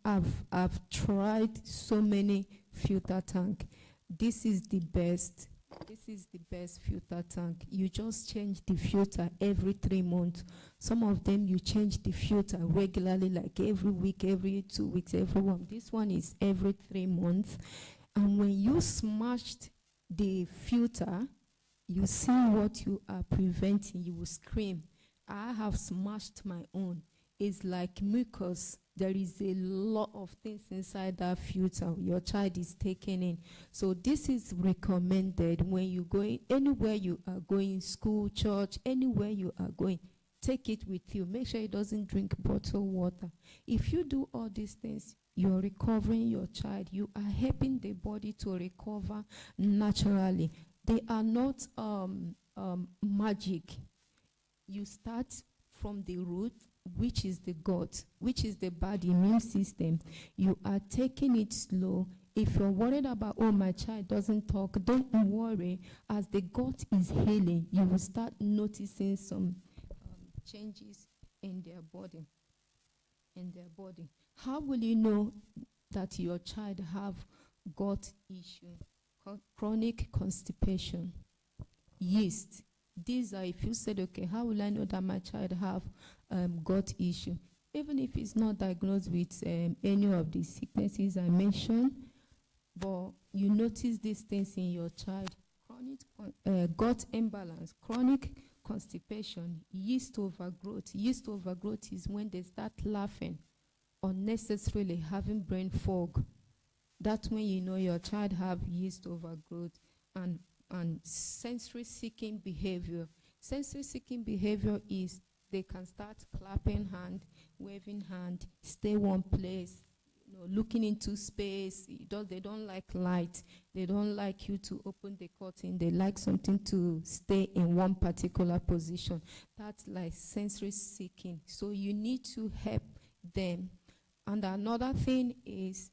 Speaker 3: I've tried so many filter tank. This is the best. This is the best filter tank. You just change the filter every 3 months. Some of them you change the filter regularly, like every week, every 2 weeks, every one. This one is every 3 months. And when you smashed the filter, you see what you are preventing. You will scream. I have smashed my own. It's like mucus. There is a lot of things inside that filter your child is taking in. So this is recommended when you go anywhere you are going, school, church, anywhere you are going. Take it with you. Make sure it doesn't drink bottled water. If you do all these things, you're recovering your child. You are helping the body to recover naturally. They are not magic. You start from the root, which is the gut, which is the body immune system. You are taking it slow. if you're worried about, oh, my child doesn't talk, don't worry. As the gut is healing, you will start noticing some changes in their body. How will you know that your child have gut issue? Chronic constipation, yeast. These are, if you said, okay, how will I know that my child have gut issue? Even if it's not diagnosed with any of the sicknesses I mentioned, but you notice these things in your child: chronic gut imbalance, chronic constipation, yeast overgrowth. Yeast overgrowth is when they start laughing unnecessarily, having brain fog. That's when you know your child have yeast overgrowth. And sensory seeking behavior. Sensory seeking behavior is they can start clapping hand, waving hand, stay one place, looking into space. They don't like light. They don't like you to open the curtain. They like something to stay in one particular position. That's like sensory seeking. So you need to help them. And another thing is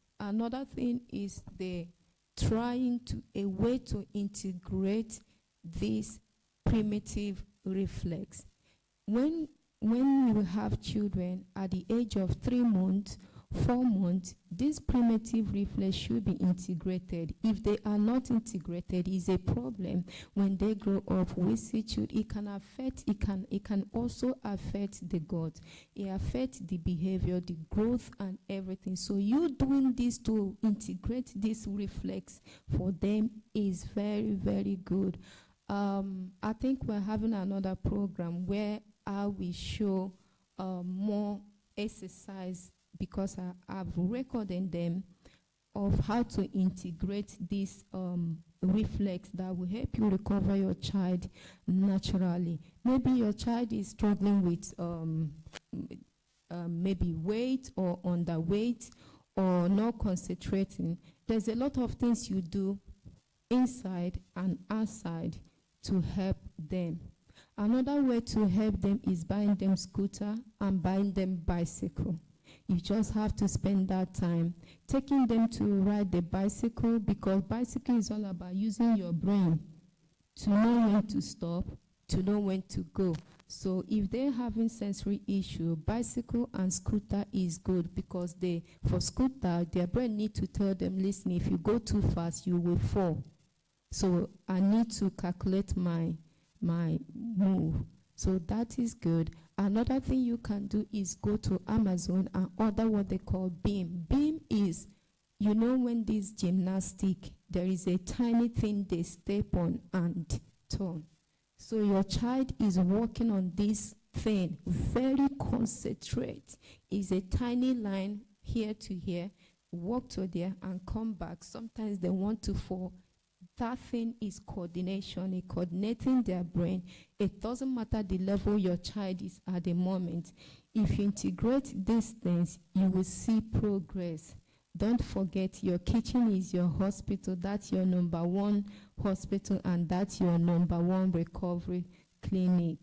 Speaker 3: the trying to a way to integrate this primitive reflex. When you have children at the age of 3 months, 4 months, this primitive reflex should be integrated. If they are not integrated, it's a problem. When they grow up, we see children, it can also affect the gut. It affects the behavior, the growth, and everything. So you doing this to integrate this reflex for them is very, very good. I think we're having another program where I will show more exercise, because I've recorded them, of how to integrate this reflex that will help you recover your child naturally. Maybe your child is struggling with maybe weight or underweight or not concentrating. There's a lot of things you do inside and outside to help them. Another way to help them is buying them scooter and buying them bicycle. You just have to spend that time taking them to ride the bicycle, because bicycle is all about using your brain to know when to stop, to know when to go. So if they're having sensory issue, bicycle and scooter is good, because for scooter, their brain need to tell them, listen, if you go too fast, you will fall. So I need to calculate my move. So that is good. Another thing you can do is go to Amazon and order what they call beam. Beam is, when this gymnastic, there is a tiny thing they step on and turn. So your child is working on this thing, very concentrate. It's a tiny line here to here, walk to there and come back. Sometimes they want to fall. That thing is coordination, coordinating their brain. It doesn't matter the level your child is at the moment. If you integrate these things, you will see progress. Don't forget, your kitchen is your hospital. That's your number one hospital, and that's your number one recovery clinic.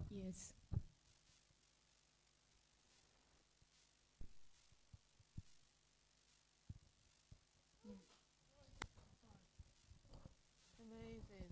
Speaker 3: Yes.
Speaker 1: Amazing.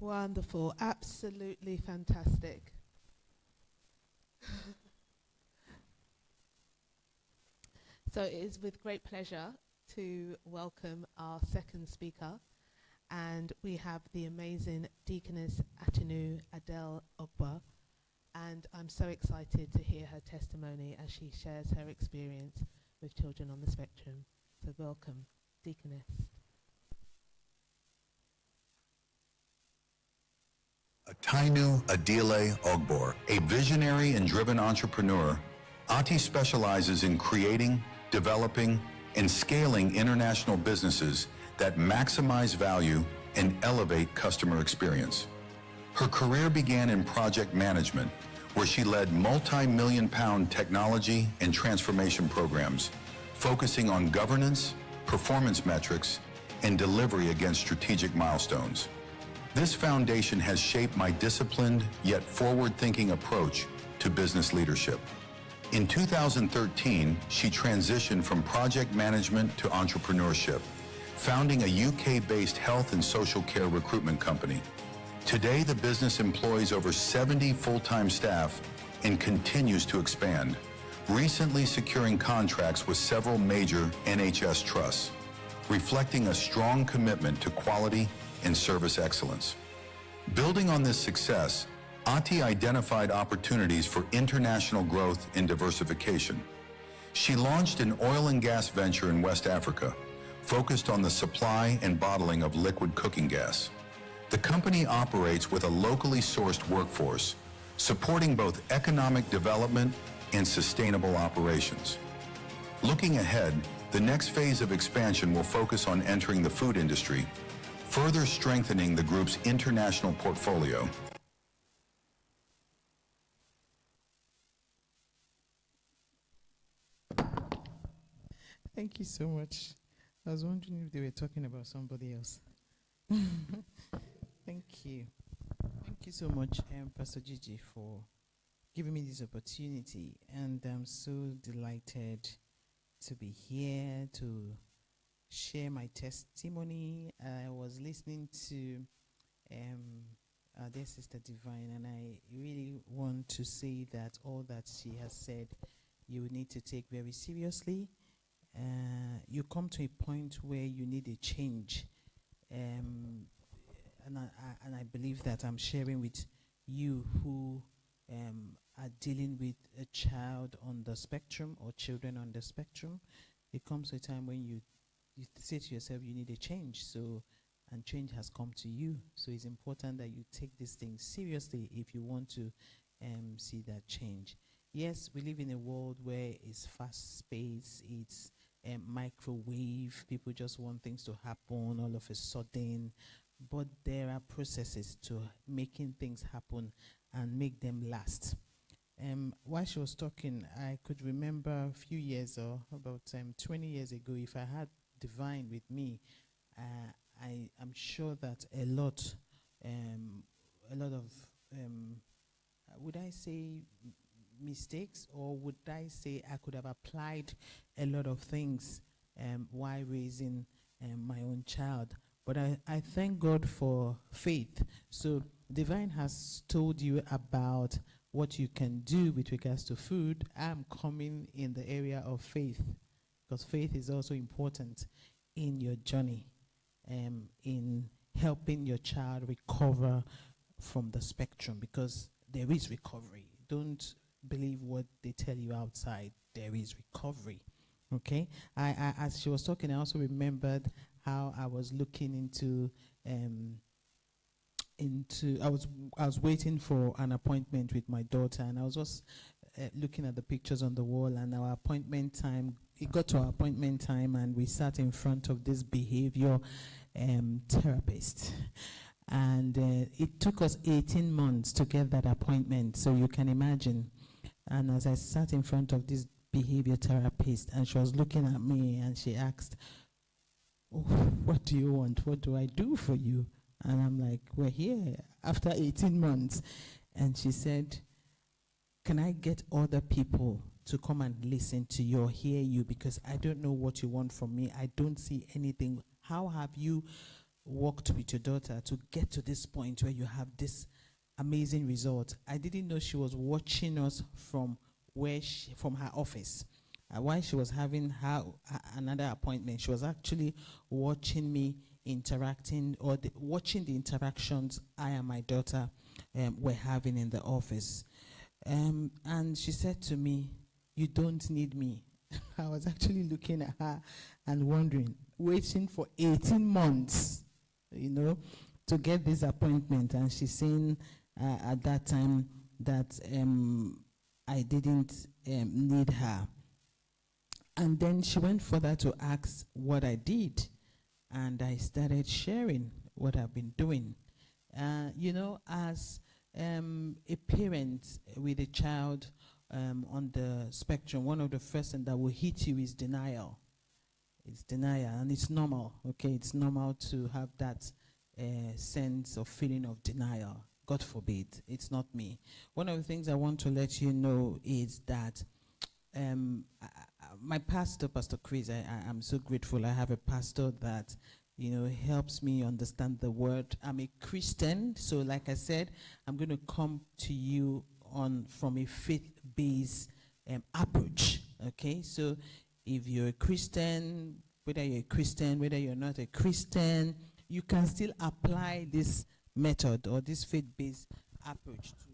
Speaker 1: Wonderful, absolutely fantastic. So it is with great pleasure to welcome our second speaker, and we have the amazing Deaconess Atinu Adele Ogba, and I'm so excited to hear her testimony as she shares her experience with children on the spectrum. So welcome, Deaconess.
Speaker 2: Atinu Adele Ogbor, a visionary and driven entrepreneur, Ati specializes in creating, developing, and scaling international businesses that maximize value and elevate customer experience. Her career began in project management, where she led multi-million-pound technology and transformation programs, focusing on governance, performance metrics, and delivery against strategic milestones. This foundation has shaped my disciplined yet forward-thinking approach to business leadership. In 2013, she transitioned from project management to entrepreneurship, founding a UK-based health and social care recruitment company. Today, the business employs over 70 full-time staff and continues to expand, recently securing contracts with several major NHS trusts, reflecting a strong commitment to quality and service excellence. Building on this success, Ati identified opportunities for international growth and diversification. She launched an oil and gas venture in West Africa, focused on the supply and bottling of liquid cooking gas. The company operates with a locally sourced workforce, supporting both economic development and sustainable operations. Looking ahead, the next phase of expansion will focus on entering the food industry, further strengthening the group's international portfolio.
Speaker 4: Thank you so much. I was wondering if they were talking about somebody else. Thank you. Thank you so much, Pastor Gigi, for giving me this opportunity. And I'm so delighted to be here to share my testimony. I was listening to our dear Sister Divine, and I really want to say that all that she has said, you need to take very seriously. You come to a point where you need a change. And I believe that I'm sharing with you who are dealing with a child on the spectrum or children on the spectrum. It comes to a time when you say to yourself, you need a change. And change has come to you. So it's important that you take this thing seriously if you want to see that change. Yes, we live in a world where it's fast-paced, it's microwave, people just want things to happen all of a sudden, but there are processes to making things happen and make them last. While she was talking, I could remember a few years or about 20 years ago, if I had Divine with me, I am sure that a lot of, would I say mistakes, or would I say I could have applied a lot of things while raising my own child. But I thank God for faith. So Divine has told you about what you can do with regards to food. I'm coming in the area of faith, because faith is also important in your journey, in helping your child recover from the spectrum, because there is recovery. Don't believe what they tell you outside. There is recovery. Okay? I as she was talking, I also remembered how I was looking into I was waiting for an appointment with my daughter, and I was just looking at the pictures on the wall, and our appointment time, it got to our appointment time, and we sat in front of this behavior therapist. And it took us 18 months to get that appointment, so you can imagine. And as I sat in front of this behavior therapist, and she was looking at me, and she asked, "Oh, what do you want? What do I do for you?" And I'm like, "We're here after 18 months. And she said, "Can I get other people to come and listen to you or hear you? Because I don't know what you want from me. I don't see anything. How have you worked with your daughter to get to this point where you have this amazing result. I didn't know she was watching us from from her office. While she was having another appointment, she was actually watching me interacting, or watching the interactions I and my daughter were having in the office. And she said to me, "You don't need me." I was actually looking at her and wondering, waiting for 18 months, to get this appointment. And she's saying at that time that I didn't need her. And then she went further to ask what I did. And I started sharing what I've been doing. As a parent with a child on the spectrum, one of the first things that will hit you is denial. It's denial, and it's normal, okay? It's normal to have that sense of feeling of denial. God forbid, it's not me. One of the things I want to let you know is that my pastor, Pastor Chris, I'm so grateful. I have a pastor that helps me understand the word. I'm a Christian, so like I said, I'm going to come to you from a faith-based approach. Okay, so if you're a Christian, whether you're a Christian, whether you're not a Christian, you can still apply this method or this faith-based approach to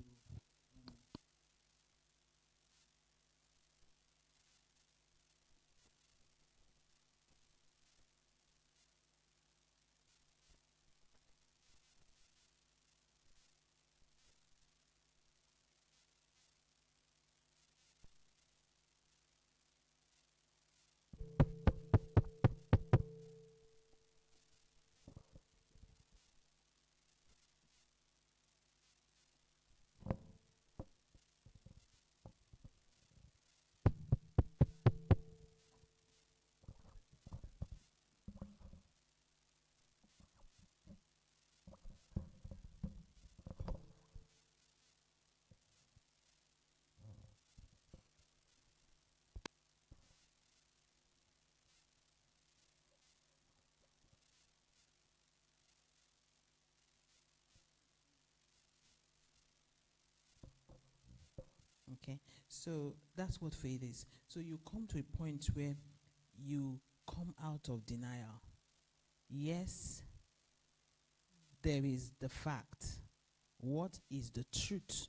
Speaker 4: Okay, so that's what faith is. So you come to a point where you come out of denial. Yes, there is the fact. What is the truth?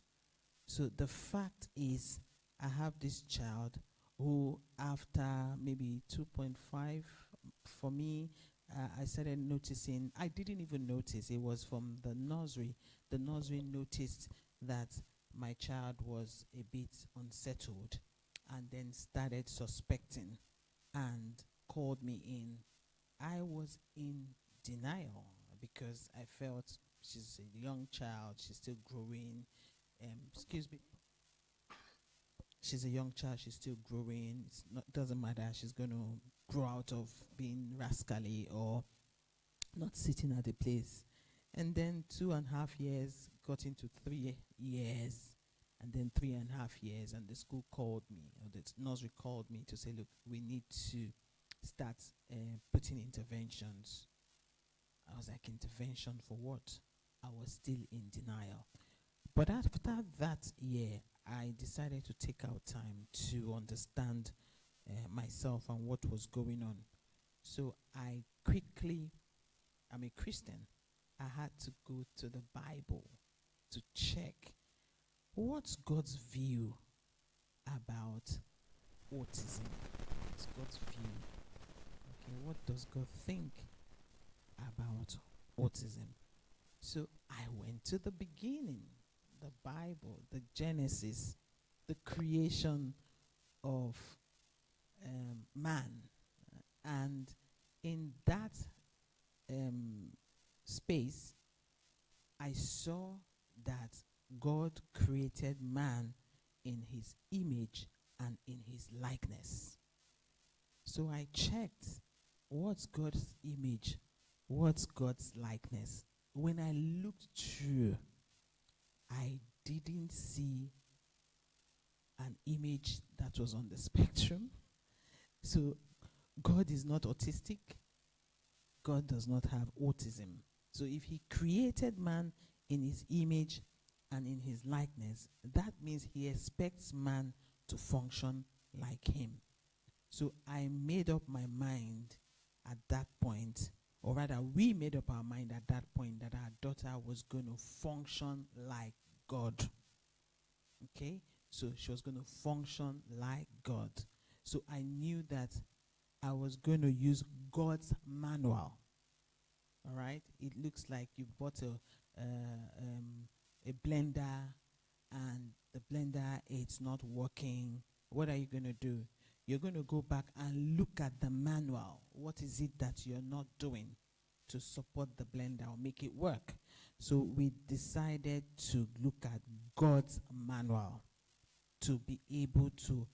Speaker 4: So the fact is, I have this child who, after maybe 2.5, for me, I started noticing. I didn't even notice. It was from the nursery. The nursery noticed that my child was a bit unsettled, and then started suspecting and called me in. I was in denial because I felt she's a young child, she's still growing. Excuse me. She's a young child, she's still growing. Doesn't matter, she's going to grow out of being rascally or not sitting at a place. And then 2.5 years got into 3 years, and then 3.5 years, and the school called me, or the nursery called me to say, look, we need to start putting interventions. I was like, intervention for what? I was still in denial. But after that year, I decided to take out time to understand myself and what was going on. So I'm a Christian. I had to go to the Bible to check what's God's view about autism. What's God's view? Okay, what does God think about autism? So I went to the beginning, the Bible, the Genesis, the creation of man. And in that space, I saw that God created man in his image and in his likeness. So I checked, what's God's image? What's God's likeness? When I looked through, I didn't see an image that was on the spectrum. So God is not autistic. God does not have autism. So if he created man in his image and in his likeness, that means he expects man to function like him. So I made up my mind at that point, or rather we made up our mind at that point, that our daughter was going to function like God. Okay? So she was going to function like God. So I knew that I was going to use God's manual. All right? It looks like you bought a blender and the blender, it's not working. What are you going to do? You're going to go back and look at the manual. What is it that you're not doing to support the blender or make it work? So we decided to look at God's manual to be able to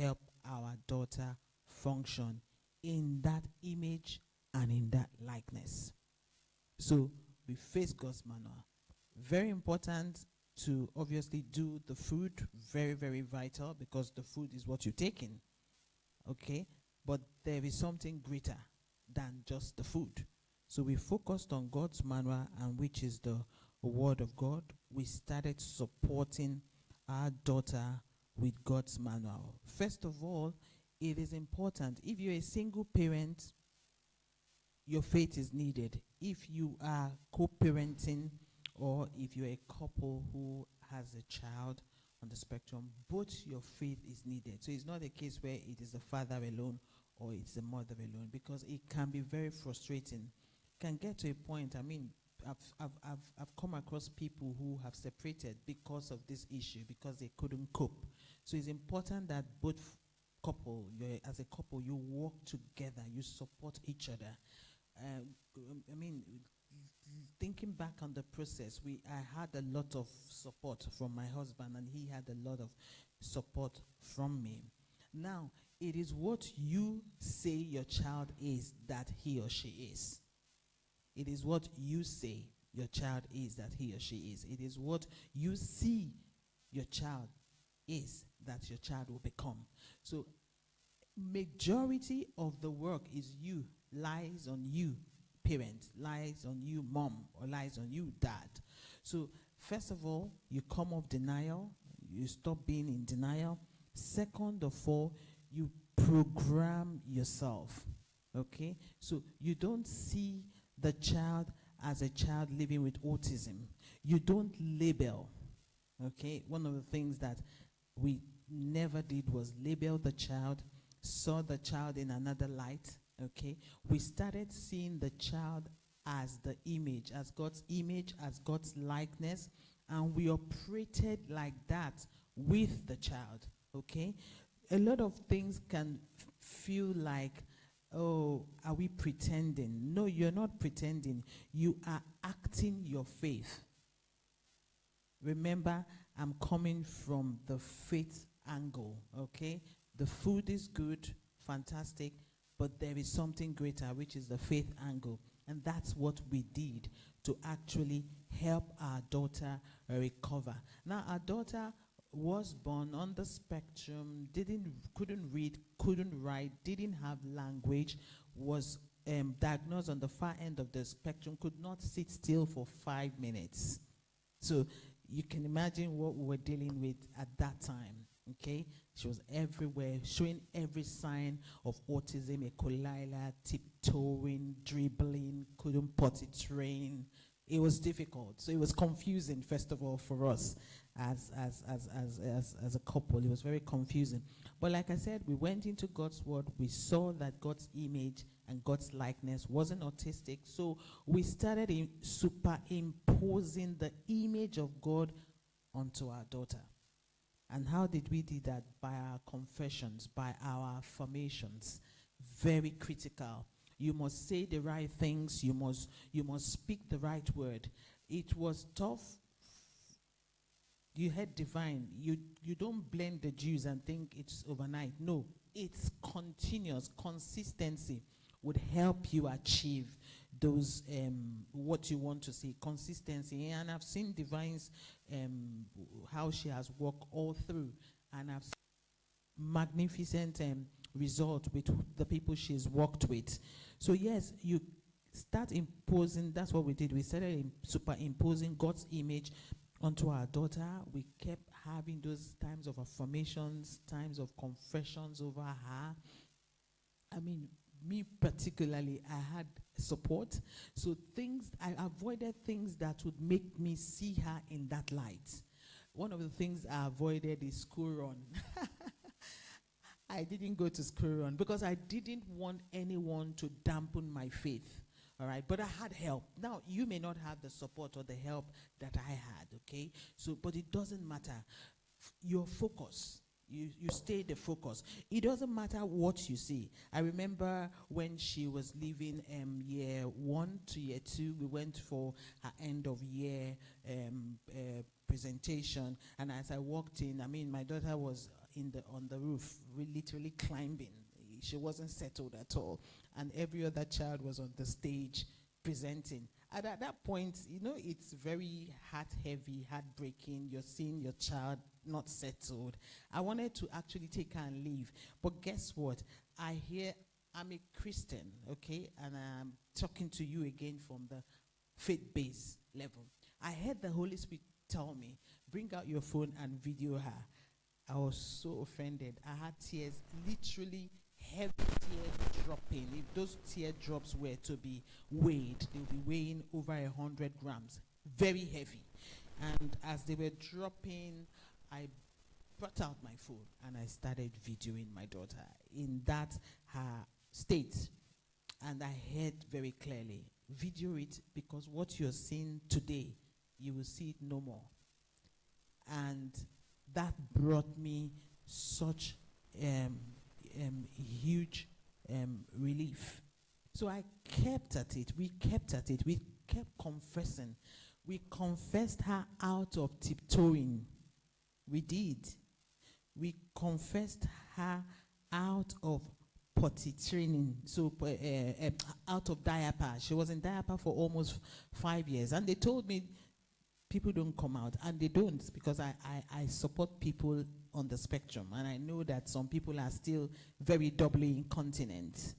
Speaker 4: help our daughter function in that image and in that likeness. So we face God's manual. Very important to obviously do the food, very, very vital, because the food is what you're taking. Okay? But there is something greater than just the food. So we focused on God's manual, and which is the Word of God. We started supporting our daughter with God's manual. First of all, it is important. If you're a single parent, your faith is needed. If you are co-parenting, or if you're a couple who has a child on the spectrum, both your faith is needed. So it's not a case where it is the father alone or it's the mother alone, because it can be very frustrating. It can get to a point, I mean, I've come across people who have separated because of this issue, because they couldn't cope. So it's important that both as a couple, you work together, you support each other. I mean, thinking back on the process, I had a lot of support from my husband, and he had a lot of support from me. Now, it is what you say your child is that he or she is. It is what you say your child is that he or she is. It is what you see your child is that your child will become. So majority of the work lies on you, parent, lies on you, mom, or lies on you, dad. So first of all, you come off denial. You stop being in denial. Second of all, you program yourself. Okay? So you don't see the child as a child living with autism. You don't label. Okay? One of the things that we never did was label the child, saw the child in another light. Okay? We started seeing the child as the image, as God's likeness, and we operated like that with the child. Okay? A lot of things can feel like, oh, are we pretending? No, you're not pretending. You are acting your faith. Remember, I'm coming from the faith angle, okay? The food is good, fantastic, but there is something greater, which is the faith angle. And that's what we did to actually help our daughter recover. Now, our daughter was born on the spectrum, couldn't read, couldn't write, didn't have language, was diagnosed on the far end of the spectrum, could not sit still for 5 minutes. So you can imagine what we were dealing with at that time, okay? She was everywhere, showing every sign of autism, echolila, tiptoeing, dribbling, couldn't potty train. It was difficult. So it was confusing, first of all, for us as a couple. It was very confusing. But like I said, we went into God's word. We saw that God's image and God's likeness wasn't autistic. So we started superimposing the image of God onto our daughter. And how did we do that? By our confessions, by our affirmations. Very critical. You must say the right things. You must speak the right word. It was tough. You had divine. You don't blend the juice and think it's overnight. No, it's continuous. Consistency would help you achieve those what you want to see. Consistency. And I've seen Divine's how she has worked all through, and I've seen magnificent result with the people she's worked with. So yes, you start imposing. That's what we did. We started superimposing God's image onto our daughter. We kept having those times of affirmations, times of confessions over her. I mean, me particularly, I had support. So I avoided things that would make me see her in that light. One of the things I avoided is school run. I didn't go to school run because I didn't want anyone to dampen my faith. All right, but I had help. Now, you may not have the support or the help that I had, okay? So, but it doesn't matter. Your focus. You stay the focus. It doesn't matter what you see. I remember when she was leaving year 1 to year 2, we went for her end of year presentation. And as I walked in, I mean, my daughter was on the roof, literally climbing. She wasn't settled at all. And every other child was on the stage presenting. And at that point, you know, it's very heart-heavy, heartbreaking. You're seeing your child not settled. I wanted to actually take her and leave. But guess what? I'm a Christian, okay? And I'm talking to you again from the faith-based level. I heard the Holy Spirit tell me, bring out your phone and video her. I was so offended. I had tears, literally heavy tears dropping. If those teardrops were to be weighed, they would be weighing over 100 grams. Very heavy. And as they were dropping, I brought out my phone and I started videoing my daughter in that her state. And I heard very clearly, video it, because what you're seeing today, you will see it no more. And that brought me such huge relief. So I kept at it. We kept at it. We kept confessing. We confessed her out of tiptoeing. We did. We confessed her out of potty training. So out of diaper. She was in diaper for almost 5 years. And they told me, people don't come out. And they don't, because I support people on the spectrum. And I know that some people are still very doubly incontinent.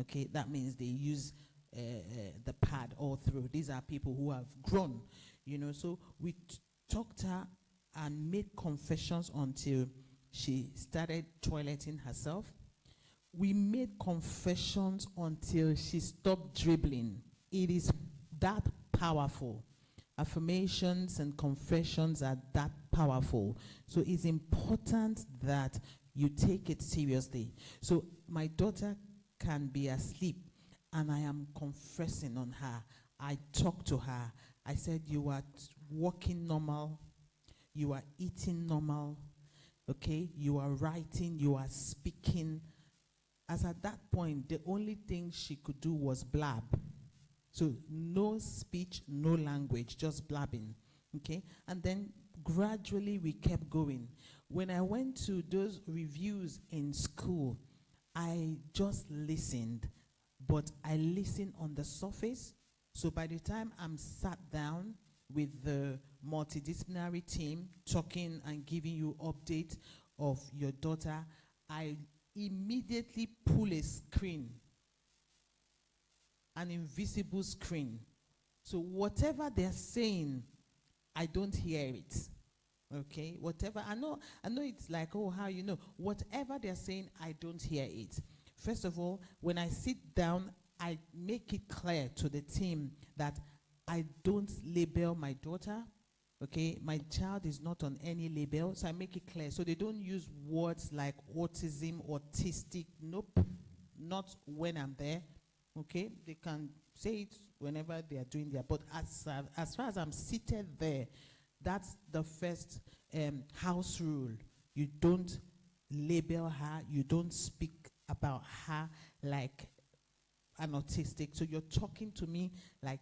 Speaker 4: Okay, that means they use the pad all through. These are people who have grown, you know. So we talked her and made confessions until she started toileting herself. We made confessions until she stopped dribbling. It is that powerful. Affirmations and confessions are that powerful. So it's important that you take it seriously. So my daughter can be asleep and I am confessing on her. I talk to her. I said, you are walking normal. You are eating normal. Okay? You are writing. You are speaking. As at that point, the only thing she could do was blab. So no speech, no language, just blabbing, okay? And then gradually we kept going. When I went to those reviews in school, I just listened, but I listened on the surface. So by the time I'm sat down with the multidisciplinary team, talking and giving you updates of your daughter, I immediately pull a screen, an invisible screen. So whatever they're saying, I don't hear it. Okay? Whatever, I know it's like, oh, how you know? Whatever they're saying, I don't hear it. First of all, when I sit down, I make it clear to the team that I don't label my daughter. Okay? My child is not on any label, so I make it clear. So they don't use words like autism, autistic. Nope. Not when I'm there. Okay, they can say it whenever they are doing their, but as far as I'm seated there, that's the first house rule. You don't label her, you don't speak about her like an autistic. So you're talking to me like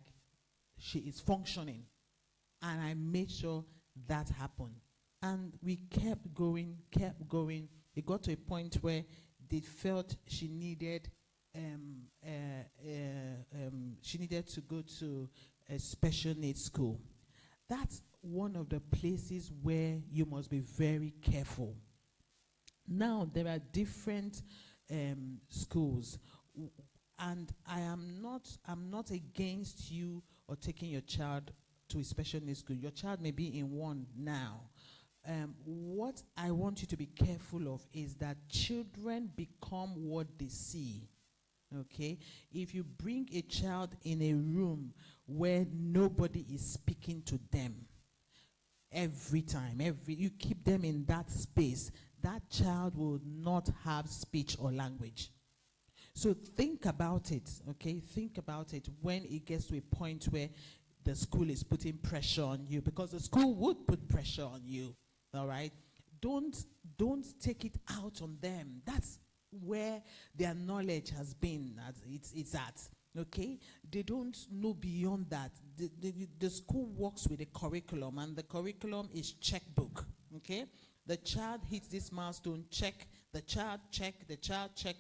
Speaker 4: she is functioning. And I made sure that happened. And we kept going. It got to a point where they felt she needed to go to a special needs school. That's one of the places where you must be very careful. Now, there are different schools. And I'm not against you or taking your child to a special needs school. Your child may be in one now. What I want you to be careful of is that children become what they see. Okay? If you bring a child in a room where nobody is speaking to them, every time, you keep them in that space, that child will not have speech or language. So think about it, okay? Think about it when it gets to a point where the school is putting pressure on you, because the school would put pressure on you, all right? Don't take it out on them. That's where their knowledge has been, it's at, okay? They don't know beyond that. The school works with a curriculum, and the curriculum is checkbook, okay? The child hits this milestone, check. The child check,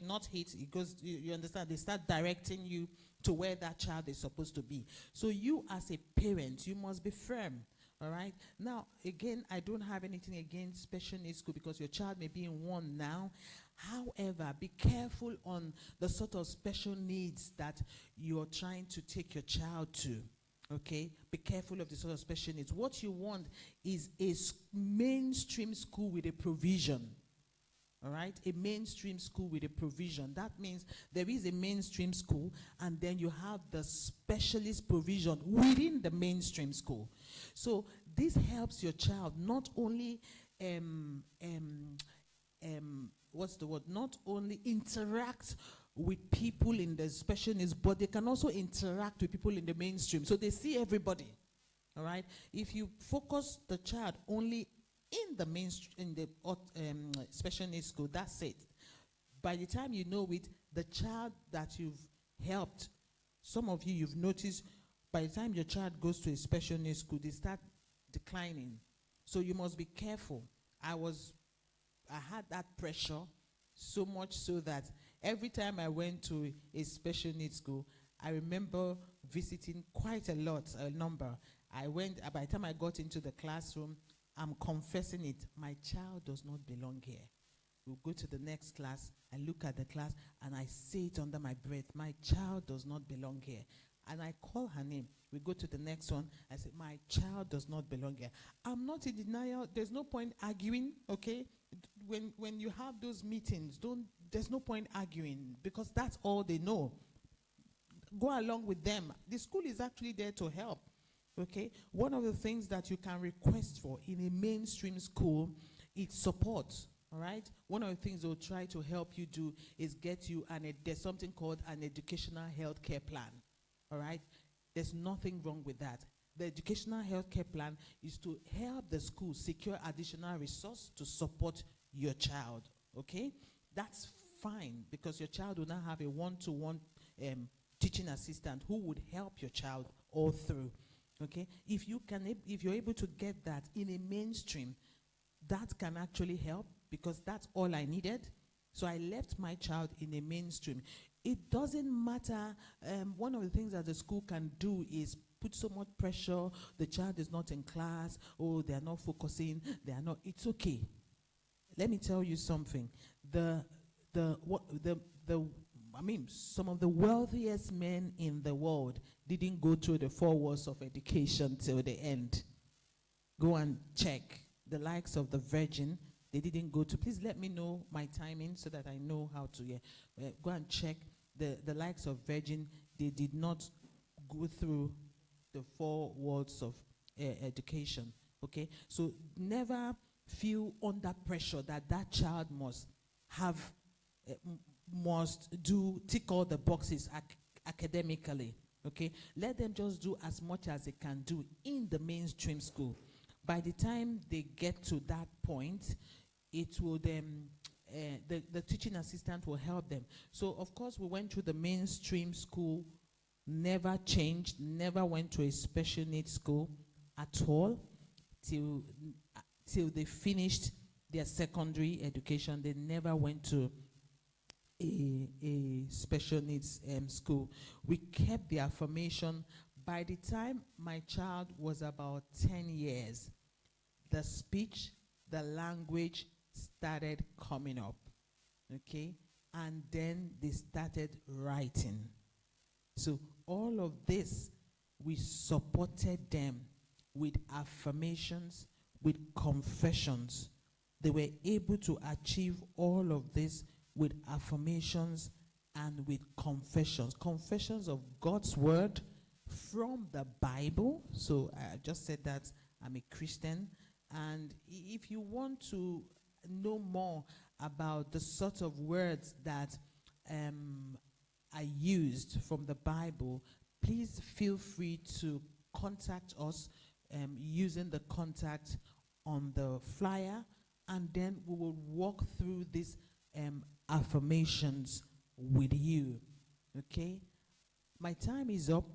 Speaker 4: not hit. It goes, you understand? They start directing you to where that child is supposed to be. So you as a parent, you must be firm. All right? Now, again, I don't have anything against special needs school because your child may be in one now. However, be careful on the sort of special needs that you're trying to take your child to. Okay? Be careful of the sort of special needs. What you want is a mainstream school with a provision. All right? A mainstream school with a provision. That means there is a mainstream school, and then you have the specialist provision within the mainstream school. So this helps your child not only not only interact with people in the special needs, but they can also interact with people in the mainstream. So they see everybody. All right? If you focus the child only in the mainstream, in the special needs school, that's it. By the time you know it, the child that you've helped, some of you've noticed, by the time your child goes to a special needs school, they start declining. So you must be careful. I had that pressure, so much so that every time I went to a special needs school, I remember visiting quite a number. I went, by the time I got into the classroom, I'm confessing it, my child does not belong here. We'll go to the next class, I look at the class, and I say it under my breath, my child does not belong here. And I call her name. We go to the next one, I say, my child does not belong here. I'm not in denial, there's no point arguing, okay? When you have those meetings, there's no point arguing, because that's all they know. Go along with them. The school is actually there to help. Okay, one of the things that you can request for in a mainstream school is support. All right, one of the things they'll try to help you do is get you there's something called an educational healthcare plan. All right, there's nothing wrong with that. The educational healthcare plan is to help the school secure additional resource to support your child. Okay, that's fine, because your child will now have a one-to-one teaching assistant who would help your child all through. Okay, if you're able to get that in a mainstream, that can actually help, because that's all I needed. So I left my child in a mainstream. It doesn't matter. One of the things that the school can do is put so much pressure. The child is not in class. Oh, they are not focusing. They are not. It's okay. Let me tell you something. Some of the wealthiest men in the world didn't go through the 4 walls of education till the end. Go and check. The likes of the Virgin, they didn't go to. Please let me know my timing so that I know how to. Go and check. The likes of Virgin, they did not go through the 4 walls of education. Okay, so never feel under pressure that child must have. Tick all the boxes academically, okay? Let them just do as much as they can do in the mainstream school. By the time they get to that point, it will the teaching assistant will help them. So, of course, we went through the mainstream school, never changed, never went to a special needs school at all till they finished their secondary education. They never went to a special needs school. We kept the affirmation. By the time my child was about 10 years, the speech, the language started coming up. Okay? and then they started writing. So all of this, we supported them with affirmations, with confessions. They were able to achieve all of this with affirmations and with confessions. Confessions of God's word from the Bible. So I just said that I'm a Christian. And if you want to know more about the sort of words that I used from the Bible, please feel free to contact us using the contact on the flyer, and then we will walk through these affirmations with you. Okay? My time is up,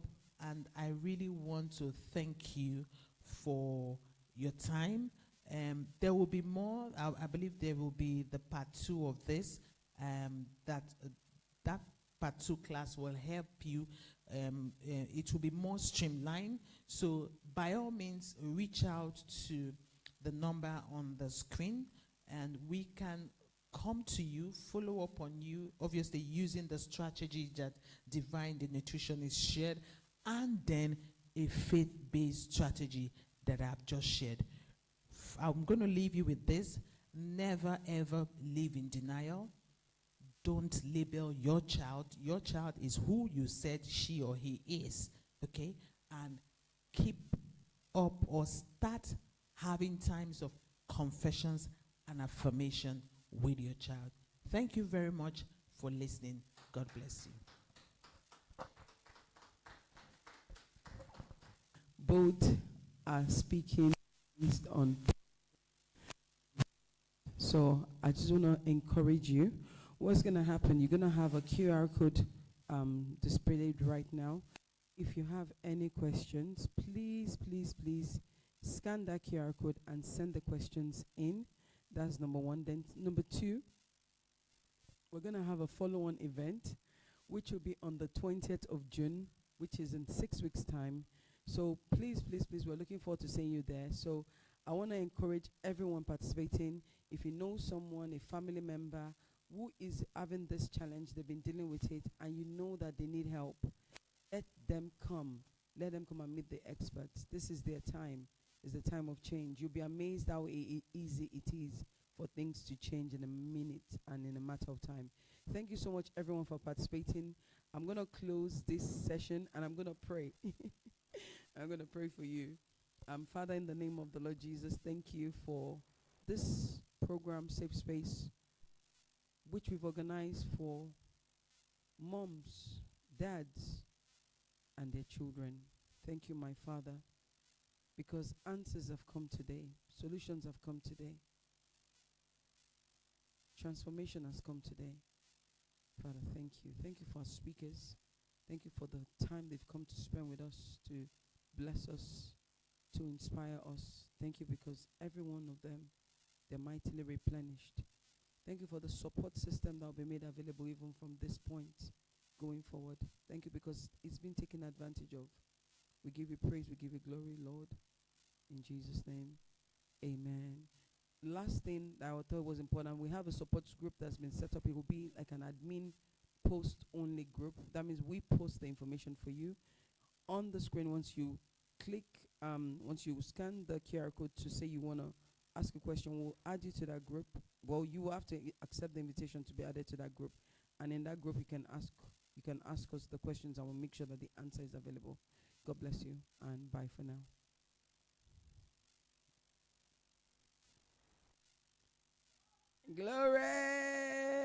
Speaker 4: and I really want to thank you for your time. There will be more. I believe there will be the part 2 of this. That part 2 class will help you. It will be more streamlined. So by all means, reach out to the number on the screen, and we can come to you, follow up on you, obviously using the strategy that Divine the Nutritionist shared, and then a faith-based strategy that I've just shared. I'm going to leave you with this. Never ever live in denial. Don't label your child. Your child is who you said she or he is. Okay? And keep up or start having times of confessions and affirmation with your child. Thank you very much for listening. God bless you.
Speaker 5: Both are speaking based on. So I just want to encourage you. What's going to happen? You're going to have a QR code displayed right now. If you have any questions, please scan that QR code and send the questions in. That's number one. Then number two, we're going to have a follow-on event, which will be on the 20th of June, which is in 6 weeks' time. So please, we're looking forward to seeing you there. So I want to encourage everyone participating. If you know someone, a family member who is having this challenge, they've been dealing with it, and you know that they need help, let them come. Let them come and meet the experts. This is their time. It's the time of change. You'll be amazed how easy it is for things to change in a minute and in a matter of time. Thank you so much, everyone, for participating. I'm going to close this session, and I'm going to pray. I'm going to pray for you. Father, in the name of the Lord Jesus, thank you for this program, Safe Space, which we've organized for moms, dads, and their children. Thank you, my Father, because answers have come today. Solutions have come today. Transformation has come today. Father, thank you. Thank you for our speakers. Thank you for the time they've come to spend with us, to bless us, to inspire us. Thank you because every one of them, they're mightily replenished. Thank you for the support system that will be made available even from this point going forward. Thank you because it's been taken advantage of. We give you praise, we give you glory, Lord. In Jesus' name, amen. Last thing that I thought was important, we have a support group that's been set up. It will be like an admin post-only group. That means we post the information for you. On the screen, once you click, once you scan the QR code to say you want to ask a question, we'll add you to that group. Well, you will have to accept the invitation to be added to that group. And in that group, you can ask us the questions, and we'll make sure that the answer is available. God bless you, and bye for now. Glory!